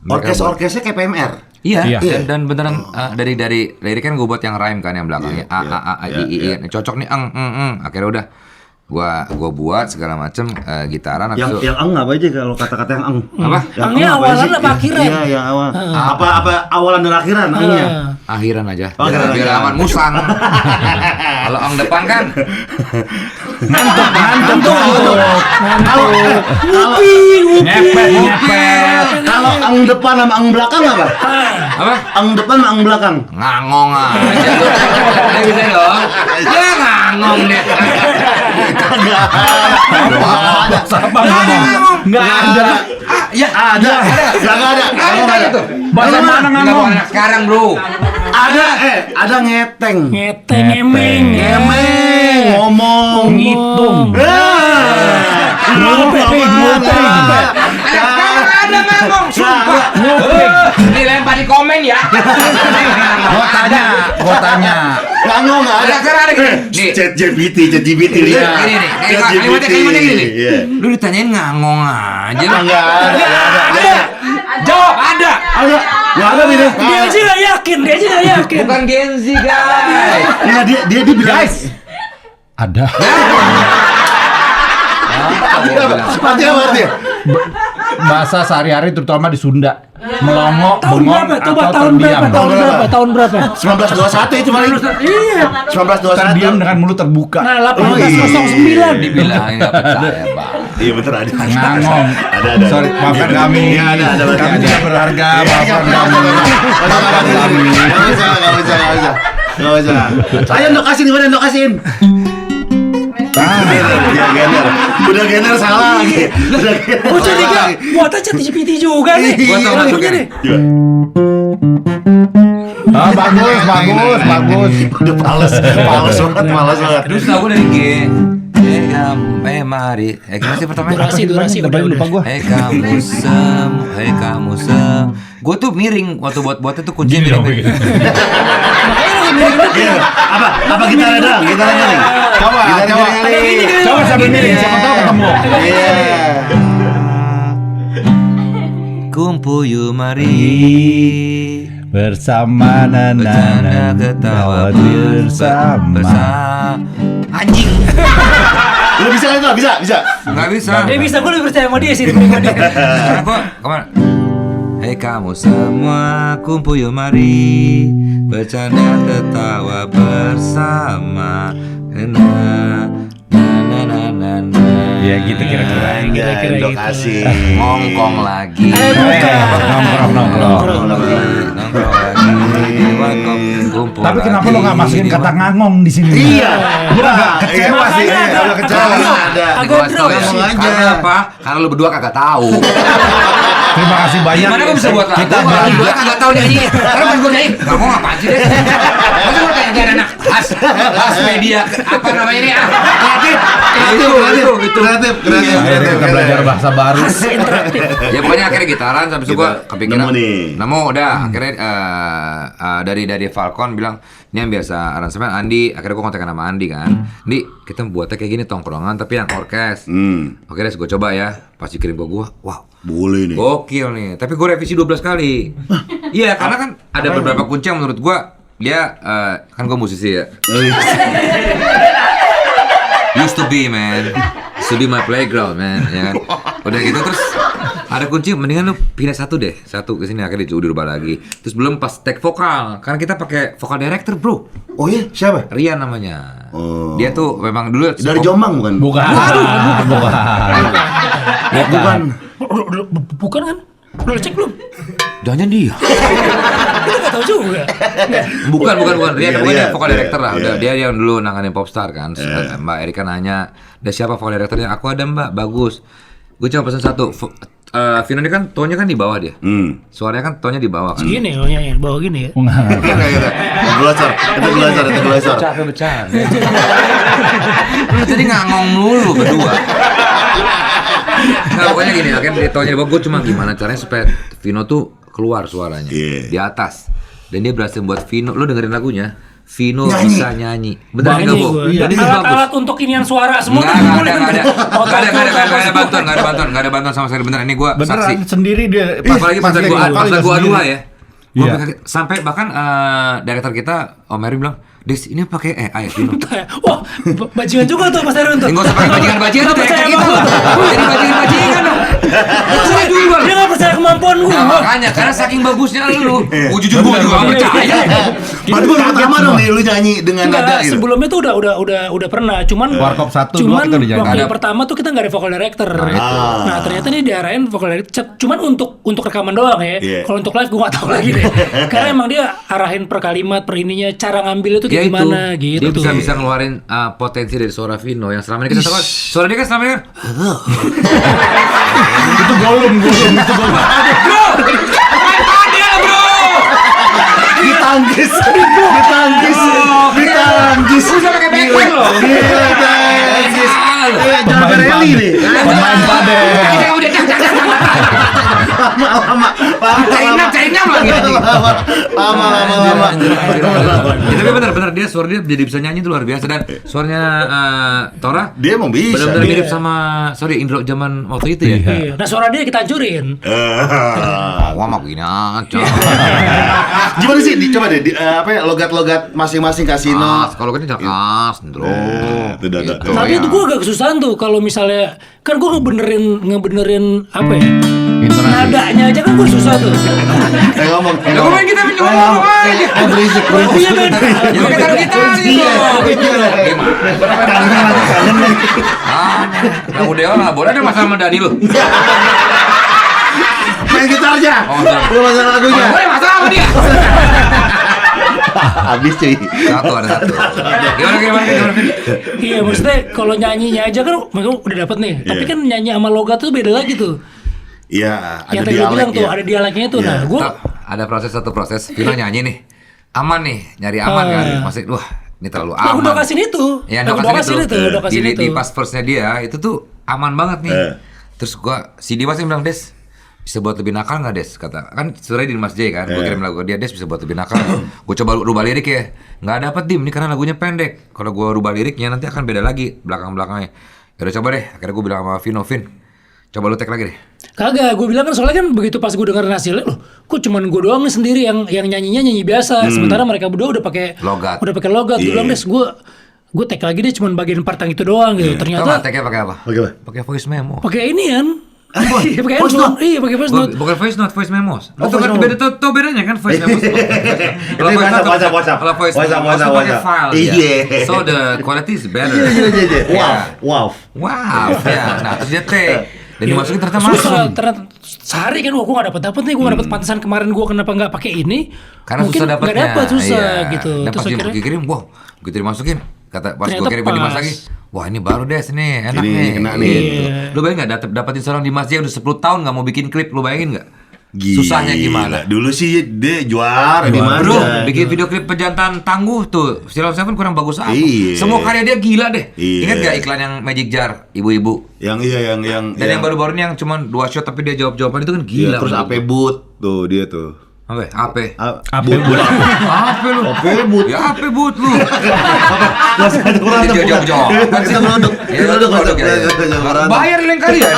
Orkesnya kayak PMR. Iya, Iya. dan beneran dari lirik kan gue buat yang rhyme kan yang belakangnya I. Cocok nih akhirnya udah gua buat segala macem gitaran Yang apa aja kalau kata-kata yang ang? Apa? Yang Angnya ang apa awalan sih? apa akhiran? Iya, yang awal. Apa awalan dan akhiran angnya? akhiran aja Oh, akhiran biar aja. aman musang. Kalau ang depan kan Ngantuk tuh. Ngepet. Kalau ang depan sama ang belakang apa? apa Ang depan sama ang belakang. ngangong aja. Dia bisa dong. Dia ngangong deh. Siapa ngomong? Nggak ada. Ya Ada. Enggak ada. ada itu. Bahasa mana ngomong? Anak sekarang bro. Ada ngeteng. Ngeteng, ngemeng. Ngemeng, ngomong. Ngitung. Sekarang ada ngomong, sumpah. Dilempar di komen ya. Gua tanya. Ngomong enggak ada. Sekarang ada gini. Nih. Chat GPT Gini lihat. nih, Chat kalimatnya gini nih. Iya. Lu ditanyain ngangong aja. Enggak ada. Jawab ada. Enggak ada beda. Dia aja gak yakin, Bukan Gen Z guys. Enggak dia bilang. Ada. Seperti apa dia? Bahasa sehari-hari terutama di Sunda. Melongo, Tahun bengong, berapa? Coba atau tahun terdiam. berapa? Tahun berapa? 1921 itu cuma Iya. 1921. Terdiam dengan mulut terbuka. Nah, 1809. Dibilangin nggak percaya bang. Iya bener ada. Ngangong. Ada. Sorry, maafkan kami. Iya, ada. Kami tidak berharga, maafkan kami. Maafkan kami. Enggak usah. Ayo lokasiin gimana lokasiin? Udah gener salah lagi. Bocah tiga, buat aja GPT juga nih. Gua tau Lagunya masuknya nih. nih. Bagus. Udah males banget. Terus tahu dari G. Mari. Gimana sih pertama? Durasi udah. Lupa gua. Kamu sem. Gue tuh miring waktu buat itu kunci Gini dong. miring. Iya. Apa kita ada? Kita ada nih. Coba sambil miring, siapa tahu ketemu. Iya. Kumpul yuk mari. Bersama Bercanda ketawa bersama. Anjing. Lu bisa kan? Bisa. Nggak bisa. Dia bisa, gue lebih percaya sama dia sih dibanding dia. Karena gua kemana? Hei kamu semua kumpul yuk mari bercanda ketawa bersama. Ya gitu kira-kira. Kira-kira Dok gitu. asik. Ngongkong lagi. Nongkrong. Kumpul Tapi kenapa lagi. lo nggak masukin kata ngangong di sini? Iya. Gua agak kecewa sih. Makanya Agak kecewa. agak Ada. agak drop ya. sih. Karena apa? Karena lu berdua kagak tahu. Terima kasih banyak. Gimana gua bisa buat lagu? Kita Kalau belajar. berdua kagak tahu nyanyi. Karena pas gua nyanyi, nggak mau ngapain sih deh. Masa gua kayak jadi anak khas media apa namanya ini? Kreatif. Kreatif. Akhirnya kita belajar bahasa baru. Ya pokoknya akhirnya gitaran sampai itu gua kepikiran. Nemu nih. Nemu udah akhirnya dari Falcon bilang ini yang biasa aransemen Andi. Akhirnya gua kontak sama Andi kan. Andi, kita buatnya kayak gini tongkrongan tapi yang orkes. Oke deh, gua coba ya. Pas dikirim ke gua, wow. Boleh nih. Gokil nih. Tapi gue revisi 12 kali. Iya, karena kan ada beberapa kunci yang menurut gue dia kan gue musisi ya. Used to be man. Used to be my playground man, ya kan. Udah gitu terus ada kunci mendingan lu pindah satu ke sini akhirnya dirubah lagi. Terus belum pas take vokal. Karena kita pakai vokal director, Bro. Oh iya, siapa? Rian namanya. Oh. Dia tuh memang dulu Dari Jombang bukan? Bukan. Bukan kan? Udah cek belum? Jangan dia. Kita nggak tahu juga. Bukan. Rian Iya, vokal iya, director lah. iya. Udah dia yang dulu nanganin Popstar kan. Mbak Erika nanya, "Ada siapa vokal directornya?" "Aku ada, Mbak. Bagus." Gue cuma pesan satu. Vino ini kan tonnya kan di bawah dia. Suaranya kan tonnya di bawah kan. Gini loh nyanyi bawa gini ya. Itu glosor. Capek bercanda. Lu tadi ngangong dulu berdua. Nah pokoknya gini, kan di tonnya di bawah. Gue cuma gimana caranya supaya Vino tuh keluar suaranya di atas. Dan dia berhasil buat Vino. Lu dengerin lagunya. Vino bisa nyanyi. Bener nggak Bu? Dan itu bagus. Alat-alat untuk inian suara semua Nggak tuh ada boleh. Nggak ada bantuan sama sekali bener. Ini gue saksi. Beneran sendiri dia. Apalagi pas lagu A2 ya. Gua Iya. pakai- sampai bahkan director kita Om Eri bilang, "Des, ini pakai AI Vino." Wah, bajingan juga tuh Mas Erwin tuh. Enggak usah pakai bajingan-bajingan tuh Nggak kayak percaya gitu. sama gua. Jadi bajingan-bajingan dong. Saya duluan. Dia nggak percaya kemampuan gue. Nah, makanya karena saking bagusnya lu. Jujur gua juga nggak percaya. Berarti baru pertama dong nih lu nyanyi dengan nada Enggak, gitu. sebelumnya tuh udah pernah. Cuman Warkop 1, 2 cuman kita udah jalan. waktu Ada. yang pertama tuh kita nggak ada vocal director. Nah, ternyata nih diarahin vocal director. Cuman untuk rekaman doang ya. Iya. Kalau untuk live gue nggak tahu lagi deh. Karena emang dia arahin per kalimat, per ininya, cara ngambil itu Ya kayak itu, gimana gitu. dia bisa ngeluarin potensi dari suara Vino yang selama ini kita tahu kan. Suara dia kan selama ini kan. Itu golum. Dia bro. Ditangkis. Bisa pakai background loh. Ditangkis. Jangan rally nih. Pemain padel. Kita udah cari-cari lagi. Lama. Ya, tapi benar dia suara dia jadi bisa nyanyi itu luar biasa dan suaranya Tora Dia emang bisa. benar-benar mirip sama Indro zaman waktu itu ya. Iya. Nah, suara dia kita hancurin. Wah mah begini aja. Gimana sih? Coba deh apa ya logat-logat masing-masing kasino. Kalau kan jakas, Indro. Itu dah. Gitu, Tapi ya. itu gue agak kesusahan tuh kalau misalnya kan gue ngebenerin apa ya? Nadanya aja kan gue susah tuh. Ngomong. Lah kemarin kita ngomong aja. Berisik. Oh iya Ben. Ya pakai taruh kita gitu. Kamu Dewa nggak boleh ada masalah sama Dani lu. Main gitar aja. Oh, bener. Lu masalah lagunya. Boleh masalah sama dia. Habis cuy. Ada satu. Gimana? Iya maksudnya kalau nyanyinya aja kan mereka udah dapet nih. Tapi kan nyanyi sama logat tuh beda lagi tuh. Iya, ada Yang tadi lu bilang dialek tuh ya. ada dialeknya tuh. Iya. Nah gue Ada satu proses. Vino nyanyi nih. aman nih, nyari aman kan. Maksudnya, wah ini terlalu aman. Udah kasih itu. Ya, udah kasih itu. Di pas firstnya dia itu tuh aman banget nih. Terus si Dimas yang bilang, Des, bisa buat lebih nakal nggak, Des? Kata kan sebenarnya di Mas J kan, gue kirim lagu ke dia, Des bisa buat lebih nakal. Gue coba rubah lirik ya, nggak dapet Dim, ini karena lagunya pendek. Kalau gue rubah liriknya nanti akan beda lagi belakang-belakangnya. Ya udah coba deh, akhirnya gue bilang sama Vin, coba lu tag lagi deh. Kagak, gue bilang kan soalnya kan begitu pas gue dengerin hasilnya, loh, kok cuman gue doang nih sendiri yang nyanyinya nyanyi biasa, sementara mereka berdua udah pakai logat. Gue bilang, Des, gue tag lagi deh cuman bagian part yang itu doang gitu. Tau Ternyata nggak tagnya pakai apa? Bagaimana? Pakai voice memo. pakai ini kan. Iya, pakai Voice handphone. Iya, pakai voice note. Bukan voice note, voice memos. Oh, Itu kan voice beda tuh bedanya kan voice memos. Kalau Itu voice note, WhatsApp. kalau voice WhatsApp, memos itu pakai WhatsApp. file. Iya. Ya. So the quality is better. Iya. Wow. Ya. Nah terus dia tag dan dimasukin ternyata Susah, masuk. ternyata sehari kan gue gak dapet nih, gue gak dapet pantesan kemarin gue kenapa gak pakai ini. Karena mungkin susah dapatnya. Gak dapet, susah Iya. gitu. Dan Terus pas dia akhirnya kirim, wah begitu dimasukin. Kata pas gue ternyata kirim ke Dimas pas. lagi, wah ini baru Des nih, enak Ini nih. kena nih. Gitu. Lu bayangin gak dapetin seorang Dimas J udah 10 tahun gak mau bikin klip, lu bayangin gak? Gila. Susahnya gimana? Dulu sih dia juara di mana? Bro, bikin video klip Pejantan Tangguh tuh, Silon Seven kurang bagus apa? Iya. Semua karya dia gila deh. Iya. Ingat gak iklan yang Magic Jar, ibu-ibu? Yang Dan yang baru-baru ini yang cuma 2 shot tapi dia jawab-jawaban itu kan Iya, gila. terus menurut AP gua. Boot tuh dia tuh. Apa? Ape? Apa? Ape lu? AP Boot. Ya ape but lu? Masih ada kurang Dia jawab-jawab. Kita produk. Ya, produk ya. Bayar lain kali ya.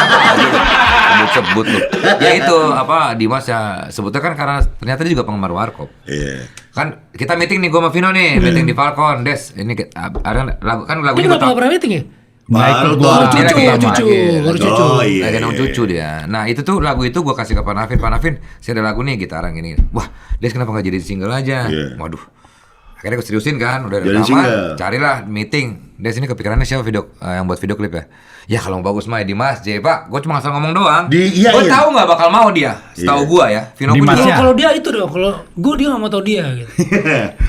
Sebut lu. Ya itu apa Dimas ya sebutnya kan karena ternyata dia juga penggemar Warkop. Iya. Kan kita meeting nih gua sama Vino nih, meeting di Falcon, Des. Ini ada lagu kan Ini lagunya kenapa gak pernah meeting ya? Baru ikut gua. tuh. Dia lagi Cucu, lagi- baru cucu. Oh, iya. Lagi nong cucu dia. Nah itu tuh lagu itu gue kasih ke Pak Navin, saya ada lagu nih gitaran gini. Wah, Des kenapa nggak jadi single aja? Iya. Waduh. Akhirnya gue seriusin kan, udah Jadi rekaman, single. carilah meeting. Des ini kepikirannya siapa yang buat video klip ya? Ya kalau bagus mah ya Dimas J, Pak. Gue cuma asal ngomong doang. Iya, Gue iya. tahu nggak bakal mau dia. Setahu Iya. gue ya. Vino pun Dimas juga. ya? Kalau dia itu dong, kalau gue dia gak mau tau dia gitu.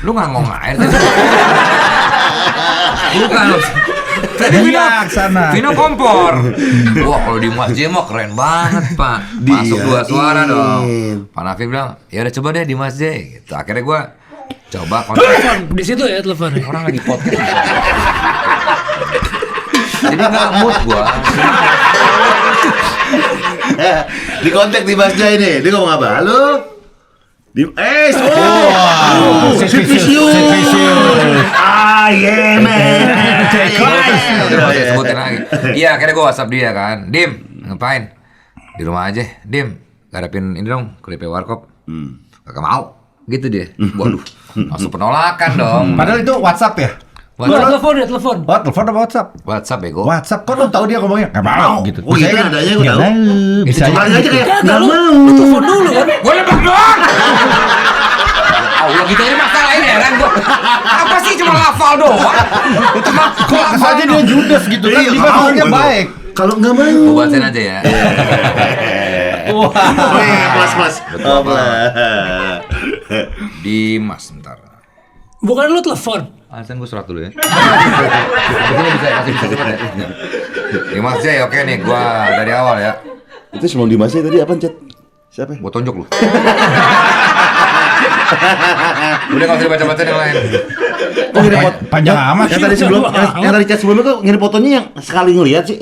Lu nggak ngomong air tadi. Bukan lu. Tadi Vino, Iya, kesana. Vino kompor. Wah kalau Dimas J mah keren banget Pak. Masuk Dia 2 suara in. dong. Pak Navin bilang, ya udah coba deh Dimas J. Gitu. Akhirnya gue coba kontak. Telepon di situ ya telepon. Orang lagi podcast. Jadi nggak mood gue. Di kontak di Mas Jai nih. Dia ngomong apa? Halo? Sweet Vicious. Ah, yeah, man. Udah gak usah sebutin lagi. Iya akhirnya gue WhatsApp dia kan. Dim, ngapain? Di rumah aja. Dim, garapin ini dong, klipnya Warkop. Kagak mau. Gitu dia. Waduh, langsung penolakan dong. Padahal itu WhatsApp ya? Telepon ya, telepon. Oh, telepon apa WhatsApp? WhatsApp bego. WhatsApp, kok lu tahu dia ngomongnya? Gak mau gitu. Oh, iya kan adanya gua nggak tahu. Bisa Cuma aja kayak Kagak, nggak lu mau. telepon dulu kan. Gue lebak doang. Allah gitu aja masalah ini ya kan gua. Apa sih cuma hafal doang? Cuma kok kesannya dia judes gitu kan? Iya, Dimas mau orangnya gua. baik. Kalau nggak mau. Gue bacain aja ya. Oh iya, plus. Oh, plus. Dimas bentar. Bukan lu telepon. Alasan gue surat dulu ya. Ini bisa kasih cepat ya. Dimas J, oke nih gua dari awal ya. Itu sebelum di Mas Jai tadi apa, Cet? Siapa? Gua tonjok lu. Udah gak usah dibaca-baca yang lain. Oh, ngirim foto. Panjang amat Yang sih. tadi sebelum yang tadi chat sebelumnya kok ngirim fotonya yang sekali ngelihat sih.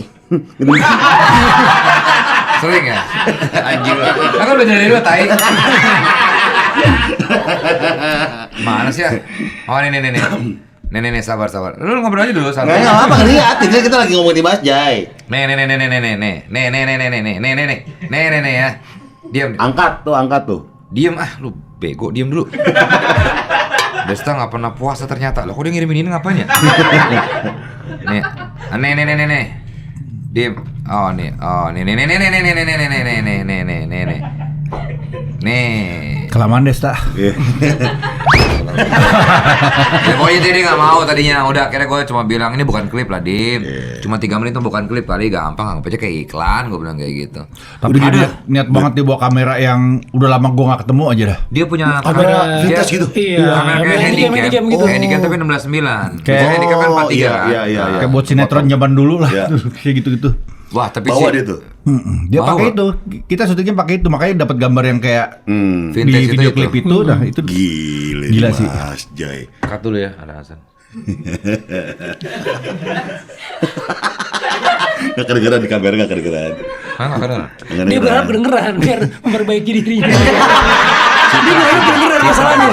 Sering ya? Anjing. Kan udah dari lu tai. Mana sih ya? Oh nih. Nih, sabar. Lu ngobrol aja dulu santai. Nggak apa ngeliat, ini kita lagi ngomong di Mas Jai. Nih ya. Diam. Angkat tuh. Diam lu bego, diam dulu. Desta nggak pernah puasa ternyata. Loh, kok dia ngirimin ini ngapain ya? Nih. Diam. Oh, nih. Nih. Kelamaan Desta. Ya pokoknya dia nggak mau tadinya. Udah akhirnya gue cuma bilang ini bukan klip lah Dim. Cuma 3 menit tuh bukan klip kali, gampang anggap aja kayak iklan. Gue bilang kayak gitu. Tapi dia niat banget dia bawa kamera yang udah lama gua gak ketemu aja dah. Dia punya Kamera vintage gitu. Iya. Kamera kayak handicap gitu. Handicap tapi 16:9. Kayak- Handicap kan 43 kan. iya. Kayak buat sinetron zaman dulu lah. Iya. Kayak gitu-gitu. Wah, tapi Bawa sih dia tuh. Dia Bawa. pakai itu. Kita syutingnya pakai itu, makanya dapat gambar yang kayak vintage di video klip itu. Nah, itu Gila, Gila nih, sih. Mas Jai. cut dulu ya, ada Hasan. Gak kedengeran di kamera, gak kedengeran. Hah, nggak kedengeran? Nggak Dia berharap kedengeran biar memperbaiki dirinya. Dia berharap kedengeran masalahnya.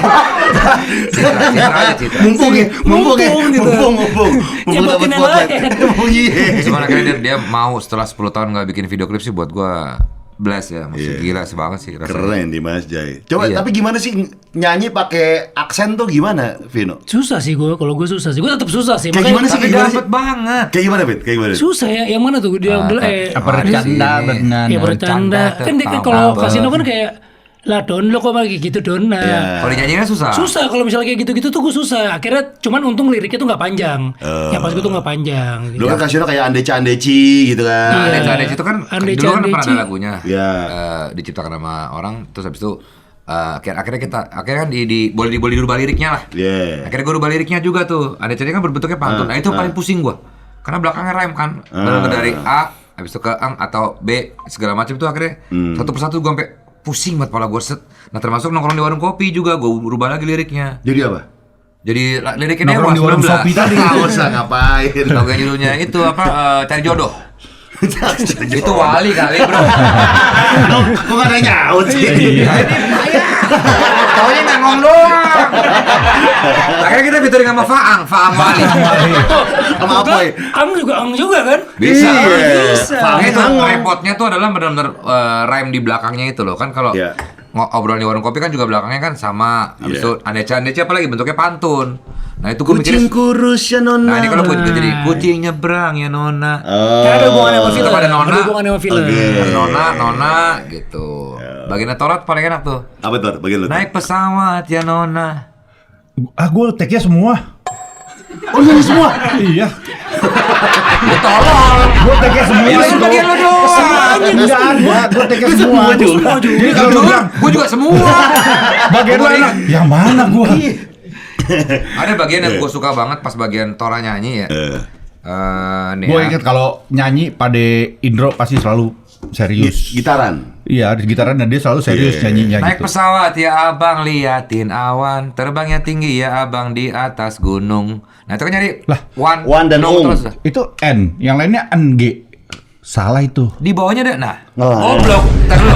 Citra aja Citra. Mumpung ya, mumpung ya, Mumpung gitu. mumpung Yang dapat buatin yang spotlight. lain. Oh iya. Cuman akhirnya dia mau setelah 10 tahun nggak bikin video klip sih buat gua bless ya, masih gila sih banget sih rasanya. Keren di Mas Jai. Coba Iya. tapi gimana sih nyanyi pakai aksen tuh gimana, Vino? Susah sih gue, kalau gue susah sih. Gue tetap susah sih. Kayak gimana sih? Tapi dapet banget. Kayak gimana, Fit? Kayak gimana? Susah ya, yang mana tuh dia bilang apa bercanda benar. ya bercanda. Kan dia kan kalau kasino kan kayak lah don lo kok kayak gitu don. Nah, Iya. Kalau dinyanyinya susah. susah kalau misalnya kayak gitu-gitu tuh gue susah. Akhirnya cuman untung liriknya tuh nggak panjang. Yang pas gue tuh nggak panjang. Dulu kan kasino kayak andeci gitu kan. Iya. Ande itu kan Andeci, dulu kan pernah Andeci. ada lagunya. Iya. Diciptakan sama orang, terus habis itu akhirnya kan boleh dirubah liriknya lah. Iya. Akhirnya gue rubah liriknya juga tuh. Andeci kan berbentuknya pantun. Nah itu paling pusing gue. Karena belakangnya rhyme kan. Dari A habis itu ke ang atau B segala macam itu akhirnya satu persatu gue sampai pusing banget kepala gue set. Nah termasuk nongkrong di warung kopi juga gue rubah lagi liriknya. Jadi apa? Jadi liriknya Nongkrong Dewa di warung 19. Shopee tadi. Nggak usah ngapain. Lagu yang judulnya itu apa? Cari jodoh. Itu wali kali bro. Kok gak ada yang nyaut sih? Taunya ngangong doang. Akhirnya kita featuring sama Faang Wali. Sama apa ya? Ang juga kan? Bisa. Iya. Makanya itu Faang. repotnya tuh adalah benar-benar rhyme di belakangnya itu loh. Kan kalau Iya. obrolan di warung kopi kan juga belakangnya kan sama. Habis Iya. itu andece apa lagi bentuknya pantun. Nah itu gue Kucing mikirnya. kurus ya nona. Nah ini kalau gue juga jadi kucing nyebrang ya nona. Kan ada hubungannya sama film. Tetap ada nona. Ada hubungannya sama film. Oke. Nona gitu. Bagian torat paling enak tuh. Apa tuh? Bagian lu. Naik pesawat ya nona. Gue tag-nya semua. Oh nyanyi semua. Iya. Ya tolol. Gue tag-nya semua. Ini bagian lo doang. Enggak ada. Gue tag-nya semua. Jadi kalau lu bilang Gue juga semua. bagian lu enak, yang mana gue? Ada bagian yang gue suka banget pas bagian Tora nyanyi ya. Nih Gue ya. inget kalau nyanyi Pade Indro pasti selalu serius. Gitaran. Iya, di gitaran dan dia selalu serius nyanyinya Naik gitu. pesawat ya abang liatin awan, terbangnya tinggi ya abang di atas gunung. Nah itu kan nyari Lah, Wan dan no, Ong. terus. Itu N, yang lainnya NG. Salah itu. Di bawahnya ada, nah. Oh. Goblok, ntar dulu.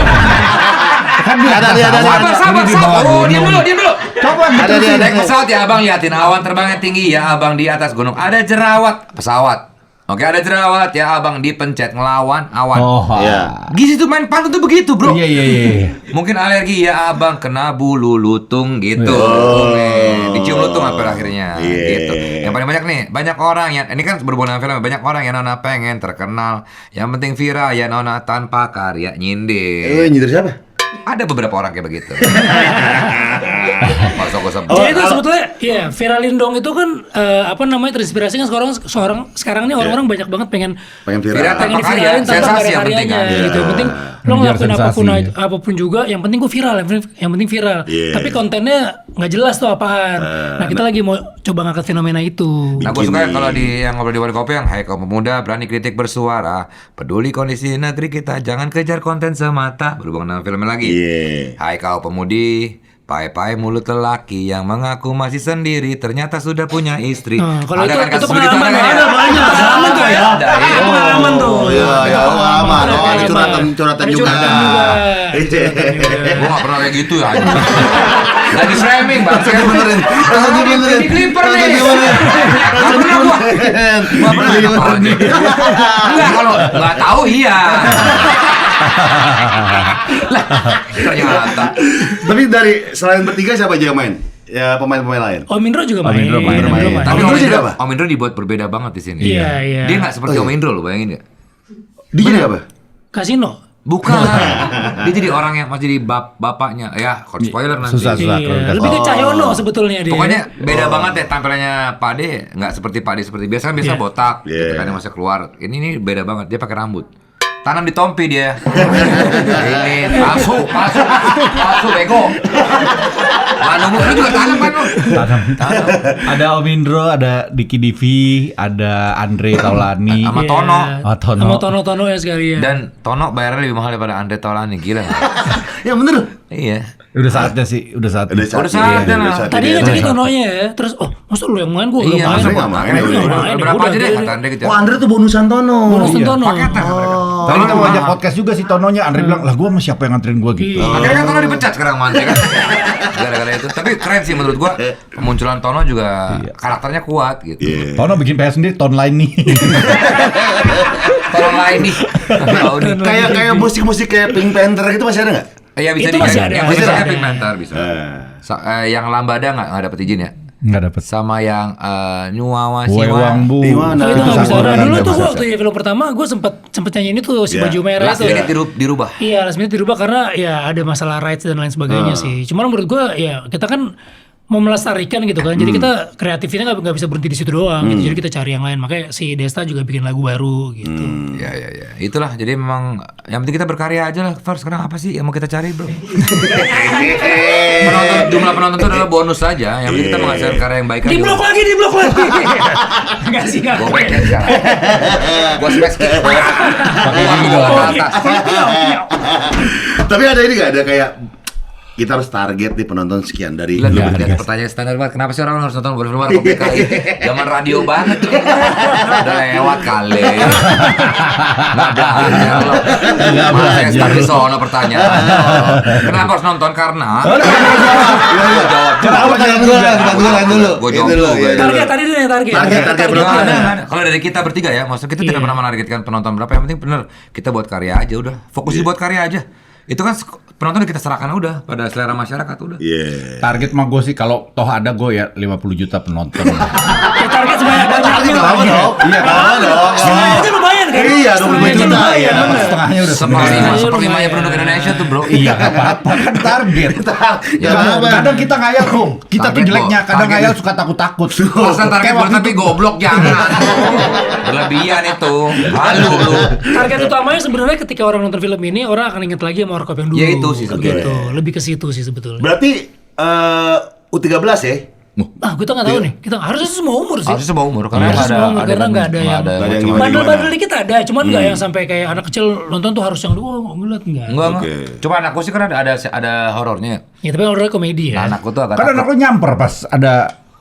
Kan dia Ada. Sabar. Ini di bawah Oh, diam gunung. dulu. Coba gitu. Naik pesawat ya abang liatin awan, terbangnya tinggi ya abang di atas gunung. Ada jerawat pesawat. Oke ada jerawat ya abang dipencet ngelawan awan. Oh, Iya. Gizi tuh main pantun tuh begitu bro. Iya. Mungkin alergi ya abang kena bulu lutung gitu. Dicium lutung apa akhirnya Iya. gitu. Yang paling banyak nih, banyak orang yang ini kan berhubungan dengan film, banyak orang yang nona pengen terkenal. Yang penting viral ya nona tanpa karya nyindir. Nyindir siapa? Ada beberapa orang kayak begitu. Masuk gue sebut. Jadi itu sebetulnya ya viralin dong itu kan apa namanya terinspirasi kan sekarang nih orang-orang banyak banget pengen Pengen Viral viral. tanpa karya, diviralin tanpa sensasi yang penting karya-karyanya kan. gitu. Yang penting lo Biar ngelakuin sensasi. apapun juga, yang penting gue viral, yang penting viral. Iya. Tapi kontennya nggak jelas tuh apaan. Nah kita lagi mau coba ngangkat fenomena itu. Nah gue Bikin suka nih. kalau di yang ngobrol di warung kopi yang hai kaum pemuda berani kritik bersuara, peduli kondisi negeri kita, jangan kejar konten semata. Berhubungan dengan filmnya lagi. Iya. Hai kau pemudi, pai-pai mulut lelaki yang mengaku masih sendiri ternyata sudah punya istri. Nah, kalau Ada itu- kan kasus itu begitu pengalaman, kan ya? ada banyak. Pengalaman tuh ya. Ada, iya. Pengalaman tuh. Oh iya, ya aman. Oh ada Pengalaman. curhatan Ada juga. curhatan juga. Gue gak pernah kayak gitu ya. Lagi framing bang. Langsung dibenerin. Langsung dibenerin. Di clipper nih. Langsung dibenerin. Gak pernah gua. Gak pernah enak aja. Enggak kalau gak tahu iya. Lah ternyata. Tapi dari selain bertiga siapa aja yang main? Ya pemain-pemain lain. Om Indro juga Om main. Indro main. Tapi Om Om Indro jadi Indro, apa? Om Indro dibuat berbeda banget di sini. Iya, iya. Dia nggak seperti Oh, iya. Om Indro lo, bayangin ya. Dia jadi apa? Kasino. Bukan. Dia jadi orang yang masih di bapaknya. Ya, spoiler nanti. Susah. Iya, lebih ke Cahyono sebetulnya dia. Pokoknya beda banget ya tampilannya Pade, nggak seperti Pade seperti biasa Iya. botak Iya. gitu kan yang masih keluar. Ini beda banget, dia pakai rambut. tanam di Tompi dia. Ini palsu bego. Nunggu lu juga tanam kan lu? Tanam. Ada Om Indro, ada Diki Divi, ada Andre Taulani, Sama Iya. Tono. Oh, Tono. Sama Tono ya sekalian. Dan Tono bayarnya lebih mahal daripada Andre Taulani, gila nggak? Ya bener. Iya. Udah saatnya sih, udah saatnya. Udah saatnya lah. Tadi dia. jadi Tononya ya, terus masa lu yang main, gue Iya, main. masa nggak main, Gua udah. nggak main, Berapa udah, aja deh udah. kata Andre gitu. Oh, Andre tuh bonusan Tono. Bonus Iya. Tono. Paketan mereka. Tadi kita ngajak podcast juga si Tononya, Andre bilang, lah gue sama siapa yang nganterin gue gitu. Iya. Akhirnya kan Tono dipecat sekarang mantek kan. Gara-gara itu. Tapi keren sih menurut gua. Kemunculan Tono juga karakternya kuat gitu. Iya. Tono bikin PS sendiri, Ton lain nih. Tolong lain nih. Kayak musik-musik kayak Pink Panther gitu masih ada nggak? Iya bisa Itu masih ada. Yang Masih bisa ada. Pink Panther bisa. Yang Lambada nggak dapet izin ya. Nggak dapet. Sama yang Nyuawa Gue Siwa. Wangbu. Iwana. Oh, itu nggak bisa. Sakura. Dulu Nggak tuh bisa. waktu ya film pertama gue sempet nyanyiin itu si Iya. baju merah Last itu. minute dirubah. Iya, last minute dirubah karena ya ada masalah rights dan lain sebagainya sih. Cuman menurut gue ya kita kan mau melestarikan gitu kan. Jadi kita kreatifnya nggak bisa berhenti di situ doang gitu. Jadi kita cari yang lain. Makanya si Desta juga bikin lagu baru gitu. Ya. Itulah. Jadi memang yang penting kita berkarya aja lah. First sekarang apa sih yang mau kita cari, bro? Jumlah penonton itu adalah bonus saja. Yang penting kita menghasilkan karya yang baik aja. Di blok lagi. Enggak sih, enggak. Gue backhand sekarang. Gue smash kick. Pakai gini doang ke atas. Tapi ada ini nggak? Ada kayak kita harus target nih penonton sekian dari Gila, lu gila, bertiga. pertanyaan standar banget. Kenapa sih orang harus nonton Bola Luar PKI? Zaman radio banget. Udah lewat kali. Nggak belajar loh. Masa yang start di sono pertanyaan. Kenapa harus nonton? Karena Jangan dulu. Gua jawab Itu dulu, iya. Target tadi dulu yang target. Target Nggak berapa? ada. Kalau dari kita bertiga ya, maksudnya kita tidak pernah menargetkan penonton berapa. Yang penting bener kita buat karya aja udah. Fokus buat karya aja. Itu kan penonton kita serahkan udah pada selera masyarakat udah. Iya. Target mah gue sih kalau toh ada gue ya 50 juta penonton. Ya, target sebanyak-banyaknya. Nggak apa dong. Iya, nggak apa dong. Setengah aja lumayan kan? Iya, 25 Setengah aja juta, lumayan, iya. bener. Setengahnya udah Seperlimanya penduduk Indonesia tuh bro. Iya, nggak apa-apa kan target. Ya, Kadang kita ngayal kok. Kita tuh Target jeleknya kok. kadang Target. ngayal suka takut-takut. Pasang target Kayak gua waktu tapi goblok jangan. Berlebihan itu. Malu lu. Target utamanya sebenarnya ketika orang nonton film ini orang akan ingat lagi sama Warkop yang dulu. Ya, itu sih sebetulnya. Gitu. Lebih ke situ sih sebetulnya. Berarti U13 ya? Ah, kita nggak tahu nih. Kita harusnya semua umur sih. Harusnya semua umur karena Harusnya nggak semua umur, karena nggak ada yang nggak ada yang macam-macam. bandel-bandel dikit ada, cuman nggak yang sampai kayak anak kecil nonton tuh harus yang ngeliat enggak. Enggak. Oke. Cuma anakku sih kan ada horornya. Ya tapi horornya komedi ya. Nah, anakku tuh agak Kan anak takut. lu nyamper pas ada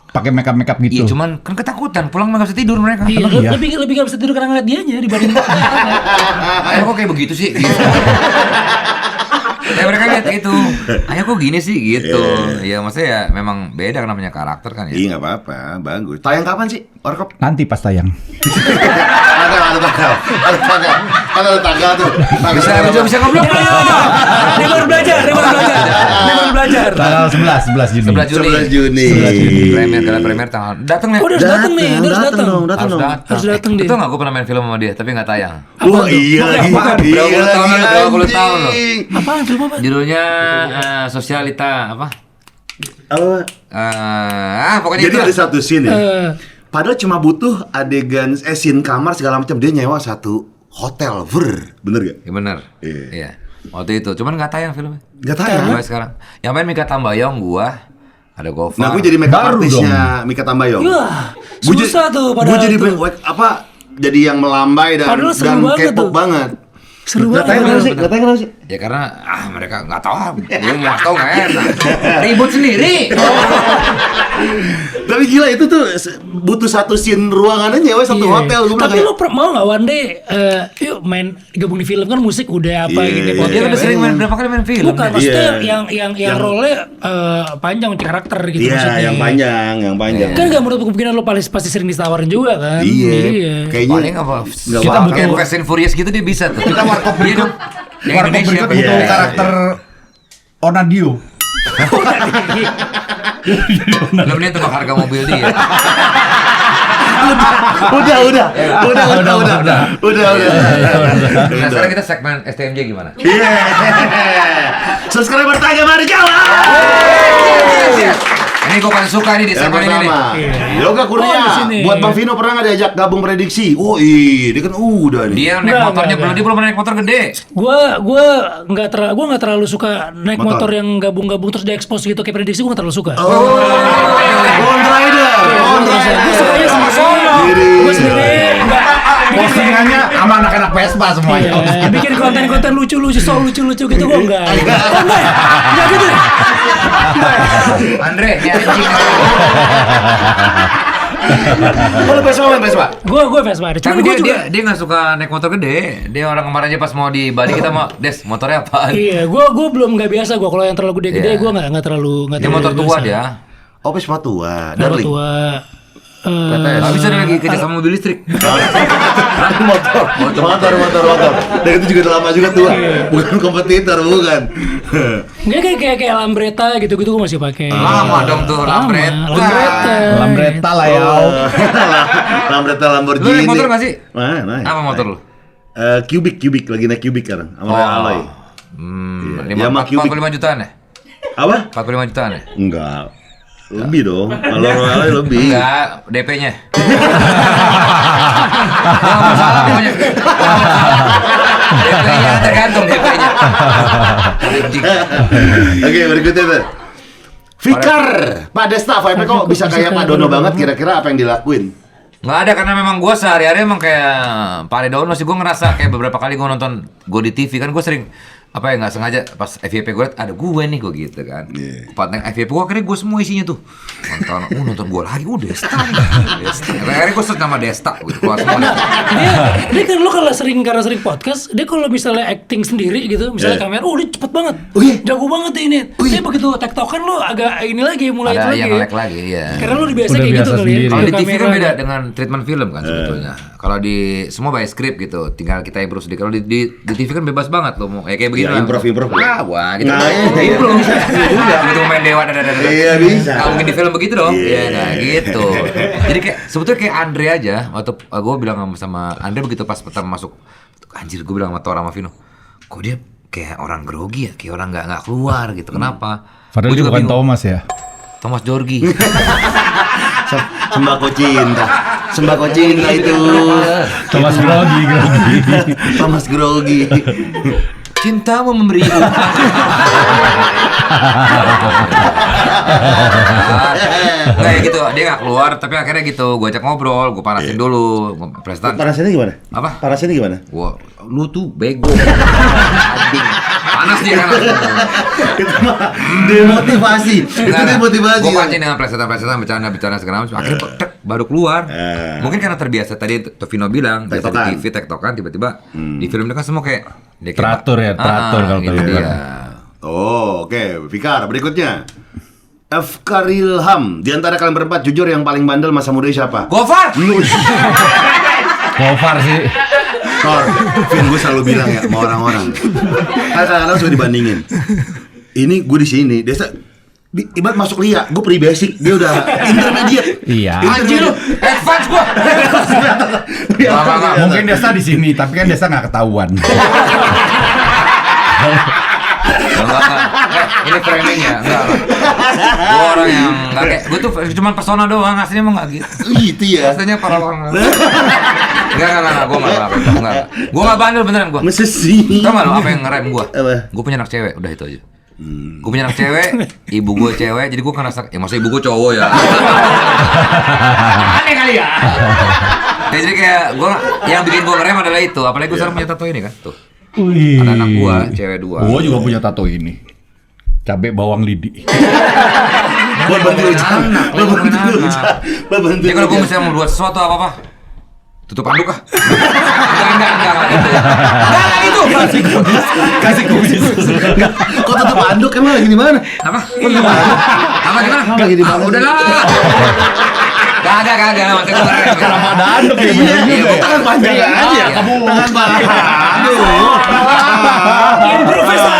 pakai makeup Iya, gitu. cuman kan ketakutan. Pulang nggak bisa tidur mereka. Iya, Emang iya? lebih nggak bisa tidur karena ngeliat dianya dibanding Ayah kok kayak begitu sih? Gitu. Ya mereka lihat itu. Ayah kok gini sih gitu. Ya maksudnya ya memang beda kan namanya karakter kan ya. Iya nggak apa-apa, bagus. Tayang kapan sih Warkop? Nanti pas tayang. Ada tanggal tuh. Bisa ngobrol. Dia baru belajar. Tanggal 11 Juni. 11 Juni. 11 Juni. Premier kalian premier tanggal. Datang nih. Oh, dia harus datang nih, dia harus datang. Datang dong. Harus datang dia. Itu nggak gue pernah main film sama dia tapi nggak tayang. Wah iya lagi. Berapa puluh tahun lalu, berapa puluh tahun loh. anjing. Apaan film apa? Judulnya Sosialita apa? Apa? Pokoknya Jadi itu. ada satu scene ya. Eh, Padahal cuma butuh adegan scene kamar segala macam, dia nyewa satu hotel. Bener gak? Ya benar. Iya. Iya. Waktu itu, cuman nggak tayang filmnya. Gak tayang. Sampai sekarang. Yang main Mika Tambayong gua, ada Gofar. Nah, gue jadi makeup Baru artisnya Mika Tambayong. Wah, Gua susah tuh Gue padahal jadi tuh. jadi yang melambai dan Padahal seru banget K-pop tuh. banget. Seru Gak tayang banget. kenapa sih? Gak tayang kenapa sih? Ya karena mereka nggak tahu. Gue mau tahu nggak enak. Ribut sendiri. Tapi gila itu tuh butuh satu scene ruangannya nyewa satu Iya. hotel. Gua bilang Tapi kayak, lu mau nggak one day yuk main gabung di film kan musik udah apa Iya. gini. Oh, dia kan udah sering main berapa kali main film. Bukan maksudnya Iya. yang role-nya panjang karakter gitu Iya, maksudnya. yang panjang. Kan gak menurut kemungkinan lo pasti sering ditawarin juga kan. Iya. Kayaknya Paling apa? Nggak Kita apa-apa. Kayak Fast and Furious gitu dia bisa tuh. Kita warkop Iya berikut. dong. Yang Warkop Indonesia berikut apa? butuh Iya. karakter Onadio. Lo mending tebak harga mobil dia. udah. Nah sekarang kita segmen STMJ gimana? Iya. Subscriber tanya mari jawab. Yes. Ini gue paling suka nih di Yang segmen ini nih. pertama, Yoga Oh, di Kurnia. sini. Buat Bang Vino pernah nggak diajak gabung prediksi? Oh dia kan udah nih. Dia naik Enggak, motornya enggak. belum, dia belum naik motor gede. Gua nggak terlalu suka naik Motor. motor yang gabung-gabung terus diekspos gitu kayak prediksi, gue nggak terlalu suka. Oh, Gold Rider. Gold Gue Rider. sukanya sama sono. Diri. Gue sendiri nggak Postingannya sama anak-anak Vespa semuanya. Iya, bikin konten-konten lucu-lucu, soal lucu-lucu gitu gue enggak. Oh enggak ya? Enggak gitu ya? Andre, ini anjing. Oh, lu Vespa main Vespa? Gue Vespa ada. Cuma Tapi gue dia juga. dia nggak suka naik motor gede. Dia orang kemarin aja pas mau di Bali kita mau, Des, motornya apaan? Iya, gue belum nggak biasa gue kalau yang terlalu gede-gede Iya. gue nggak terlalu Dia motor tua biasa. dia. Oh Vespa tua. Motor Darling. tua. Nggak bisa dia lagi kerja sama mobil listrik. motor. Dan itu juga lama juga tua. Bukan kompetitor, bukan. Nggak kayak Lambretta gitu-gitu gue masih pakai. Lama dong tuh, Lambretta. Lambretta lah ya. Lambretta Lu Lamborghini. naik motor nggak sih? Naik. Apa motor lu? Cubic lagi naik Cubic sekarang sama Alloy. Iya, sama Cubic. 45 jutaan ya? Apa? 45 jutaan ya? Enggak. Lebih dong. Kalau Alloy lebih. Enggak, DP-nya. Enggak masalah pokoknya. DP-nya tergantung DP-nya. Anjing. Oke, berikutnya tuh. Fikar, Pak Desta, vibe kok bisa kayak Pak Dono banget, kira-kira apa yang dilakuin? Nggak ada, karena memang gue sehari-hari emang kayak Pak Dono sih. Gue ngerasa kayak beberapa kali gue nonton gue di TV kan, gue sering apa ya, nggak sengaja pas FYP gue liat ada gue nih, gue gitu kan. Pas neng FYP gue akhirnya gue semua isinya tuh nonton gue lagi, Desta nih. Desta. Akhirnya gue search nama Desta gitu, keluar semua Desta. Dia kan lo karena sering podcast, dia kalau misalnya acting sendiri gitu, misalnya kamera, dia cepet banget, jago banget ini. Tapi begitu tektokan lo agak ini lagi, mulai Ada itu yang lagi. like lagi, ya. Karena lo biasa Udah kayak gitu biasa kali ya. sendiri. Kalau di Video TV kan kamera. beda dengan treatment film kan sebetulnya. Kalau di semua by script gitu, tinggal kita improve sedikit. Kalau di TV kan bebas banget lo mau kayak begini Ya, lah. improve. Wah, gitu. Nah, Iya. belum bisa juga. Gitu main dewa Iya, bisa. Nggak mungkin di film begitu dong. Iya. Iya, nah gitu. Jadi kayak sebetulnya kayak Andre aja waktu gue bilang sama Andre begitu pas pertama masuk, anjir gue bilang sama Tora sama Vino, kok dia kayak orang grogi ya, kayak orang nggak keluar gitu. Kenapa? Padahal Gua dia juga bukan bingung. Thomas ya. Thomas Jorgi. Sembako cinta itu. Thomas grogi. Thomas grogi. Cintamu memberi kayak gitu, dia nggak keluar, tapi akhirnya gitu, gue ajak ngobrol, gue panasin dulu, presentasi. Parasnya gimana? Apa? Parasnya gimana? Wah, lu tuh bego. Anjing. Panas dia kan. Itu mah demotivasi. Itu demotivasi. Gue pancing dengan presetan, bercanda segala macam. Akhirnya tek, baru keluar. Mungkin karena terbiasa tadi Vino bilang, biasa di Tektokan. TV tektokan, tiba-tiba di film itu kan semua kayak dia kayak- Teratur ya, teratur kalau gitu kelihatan. dia. Oh, oke. Fikar, berikutnya. Afkar Ilham, di antara kalian berempat jujur yang paling bandel masa muda siapa? Gofar. Gofar sih. Kor, Vin, gue selalu bilang ya sama orang-orang. Kan kadang-kadang suka dibandingin. Ini gue di sini, Desa ibarat masuk Lia, gue pre-basic, dia udah intermediate. Iya. Anjir lu, advance gua. Nggak. Mungkin Desa di sini, tapi kan Desa nggak ketahuan. Enggak. Ini framing ya, enggak. Gua orang yang enggak kayak, gua tuh cuma persona doang, aslinya emang enggak gitu. Gitu ya. Aslinya para orang. Enggak, gua enggak. Gua enggak bandel beneran gua. Masa sih? Tau gak lo apa yang ngerem gua? Apa? Gua punya anak cewek, udah itu aja. Gua punya anak cewek, ibu gua cewek, jadi gua ngerasa, ya masa ibu gua cowok ya. Aneh kali ya. Ya, jadi kayak gua, yang bikin gua ngerem adalah itu. Apalagi gua sekarang punya tato ini kan, tuh. Wih. Ada anak gua, cewek 2. Gua juga punya tato ini. Cabe bawang lidi. Buat bantu hujan. Buat bantu Anak. hujan. Buat bantu Jadi kalau gue hujan. misalnya mau buat sesuatu apa-apa, tutup anduk kah? Enggak gitu ya. Enggak gitu. Kasih kumis. Kok tutup anduk emang lagi di mana? Apa? Apa gimana? Lagi di mana? Udah lah. Kagak. Maksudnya gue ngerem. Kenapa ada anduk ya? Iya, Bener juga ya. tangan panjang aja. Kamu Tangan panjang. Aduh. Improvisasi.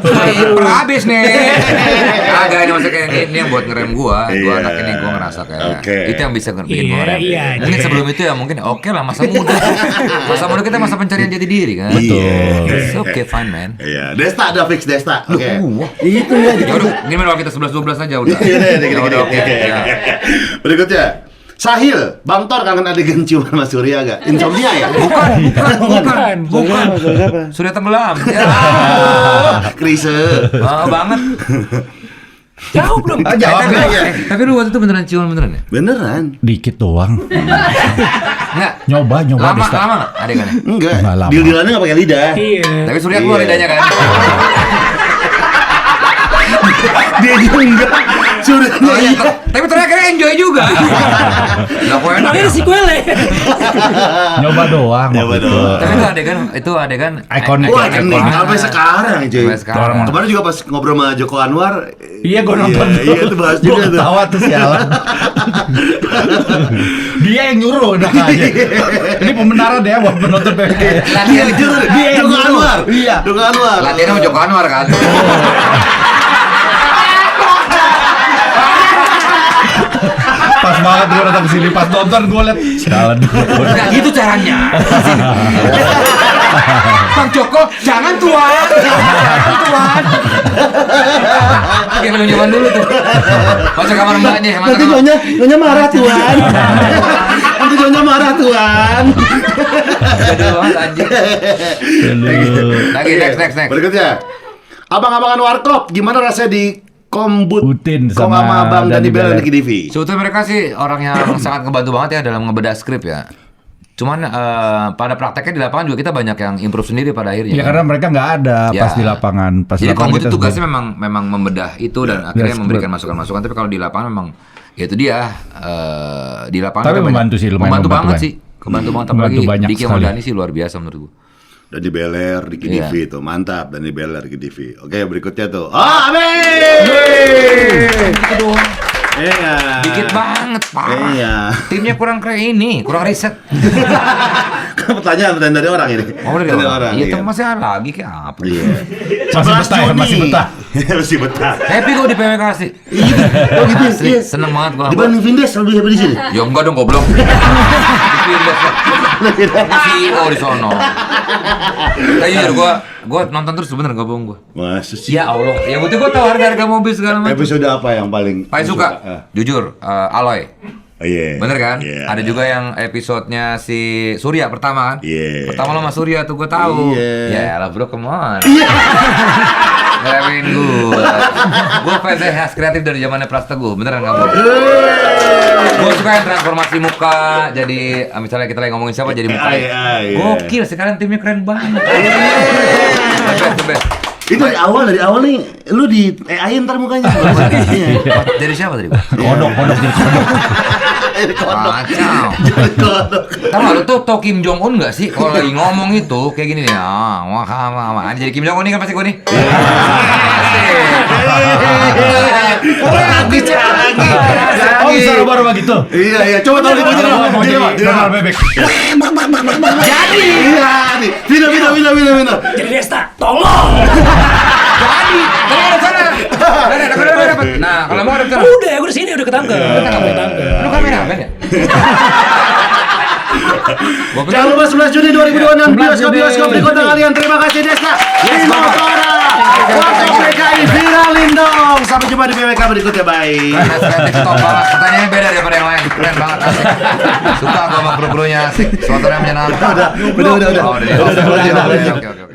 Per habis nih. Agak ini maksudnya kayak ini yang buat ngerem gua. Dua anak ini gua ngerasa kayak itu yang bisa bikin gua ngerem. Mungkin sebelum itu ya mungkin oke lah masa muda. Masa muda kita masa pencarian jati diri kan. Betul. Oke fine man. Iya, Desta ada fix Desta. Oke. Itu ya. Ya udah, gimana kalau kita 11-12 aja udah. Iya, Ya udah oke. Ya. Berikutnya. Sahil, Bang Tor kangen adegan ciuman Mas Surya gak? Insomnia ya? Bukan. Sudah tenggelam. Ya. Krise. Banget. Jauh belum. Jawab ya. Tapi lu waktu itu beneran ciuman beneran ya? Beneran? Dikit doang. Enggak. Nyoba Lama Desta. nggak adegannya? Enggak. Nggak lama. Deal-dealannya gak pakai lidah. Iya. Tapi Surya keluar lidahnya kan. Dia enggak. Suryanya iya. Tapi ternyata akhirnya enjoy juga. Enggak kok enak. Makanya sequelnya. Nyoba doang. Nyoba waktu doang. Tapi itu adegan Ikonik. Wah, ikonik. Sampai sekarang, cuy. Sampai sekarang. Kemarin juga pas ngobrol sama Joko Anwar. Iya, gue nonton. Iya, itu bahas Gue juga tuh. ketawa tuh sialan. Dia yang nyuruh udah aja. Ini pembenaran ya buat penonton PWK. Iya, jujur. Dia yang Joko nyuruh. Anwar. Iya. Joko Anwar. Latihannya sama Joko Anwar kan. Pas banget gue datang kesini, pas nonton gue liat sialan. Enggak gitu caranya. Bang Joko, jangan tuan. Jangan tuan. Oke, belum nyoba dulu tuh. Masuk kamar mbaknya. Nanti nyonya marah tuan. Nanti nyonya marah tuan. Jadi banget anjing. Lagi next. Berikutnya. Abang-abangan warkop, gimana rasanya di Butin sama sama Abang Dani Dani Bella Beller. di TV? Sebetulnya mereka sih orang yang sangat ngebantu banget ya dalam ngebedah skrip ya. Cuman pada prakteknya di lapangan juga kita banyak yang improve sendiri pada akhirnya. Ya karena mereka nggak ada Ya. pas di lapangan. Pas Jadi di lapangan kalau itu kita tugasnya memang membedah itu dan akhirnya Yes, memberikan masukan-masukan. Tapi kalau di lapangan memang ya itu dia di lapangan Tapi kita membantu sih, lumayan membantu banget membantu sih. Kebantu banget Membantu apalagi banyak Diki sama sekali. Dani sih luar biasa menurut gue. Dani Beller di Iya. TV tuh, mantap Dani Beller di TV. Oke, berikutnya tuh. Amin. Gitu doang. Iya. Dikit banget, Pak. Iya. Timnya kurang kurang riset. Pertanyaan dari orang ini. Oh, dari orang. Iya, tapi masih ada lagi kayak apa? Iya. Masih betah ya, masih betah. Masih betah. Happy kok di PWK sih. Oh gitu. Asli, Iya. seneng banget gua. Dibanding Vindes lebih happy di sini. Ya enggak dong goblok. Dipindah. CEO di sono. Tapi jujur gua nonton terus sebenarnya enggak bohong gua. Masa sih? Ya Allah, ya betul gua tahu harga mobil segala macam. Episode apa yang paling Paling suka, jujur, Aloy. Oh, iya. Bener kan? Iya. Ada juga yang episodenya si Surya pertama kan? Iya. Pertama lo sama Surya tuh gue tahu. Iya. Ya lah bro, come on. Ngeremehin gue. Gue fans khas kreatif dari zamannya Prasteguh, beneran nggak bohong. Gue suka yang transformasi muka, jadi misalnya kita lagi ngomongin siapa jadi muka. Iya. Gokil, sekarang timnya keren banget. The best. Itu dari awal nih lu di AI ntar mukanya. Iya. Jadi siapa tadi? Kodok jadi kodok. Kacau. Tahu nggak lu tuh Kim Jong Un nggak sih kalau lagi ngomong itu kayak gini nih, wah, jadi Kim Jong Un nih kan pasti gue nih. Oh bisa rubah gitu. Iya, coba tahu di baju Mau jadi donor bebek. Jadi. Iya nih. Vino. Jadi Desta, tolong. Jadi, kalau ada sana. Dapat. Nah, kalau mau ada sana. Udah, gue di sini udah ketangkep. Lu kameramen ya? Jangan lupa 11 Juni 2026 bioskop di kota kalian. Terima kasih Desta. Vino Tora. Waktu PKI viralin dong. Sampai jumpa di PWK berikutnya. Bye. Kreatif top banget. Pertanyaannya beda daripada yang lain. Keren banget asik. Suka gua sama kru-krunya asik. Suasananya menyenangkan. Udah. Oh, udah. Oke.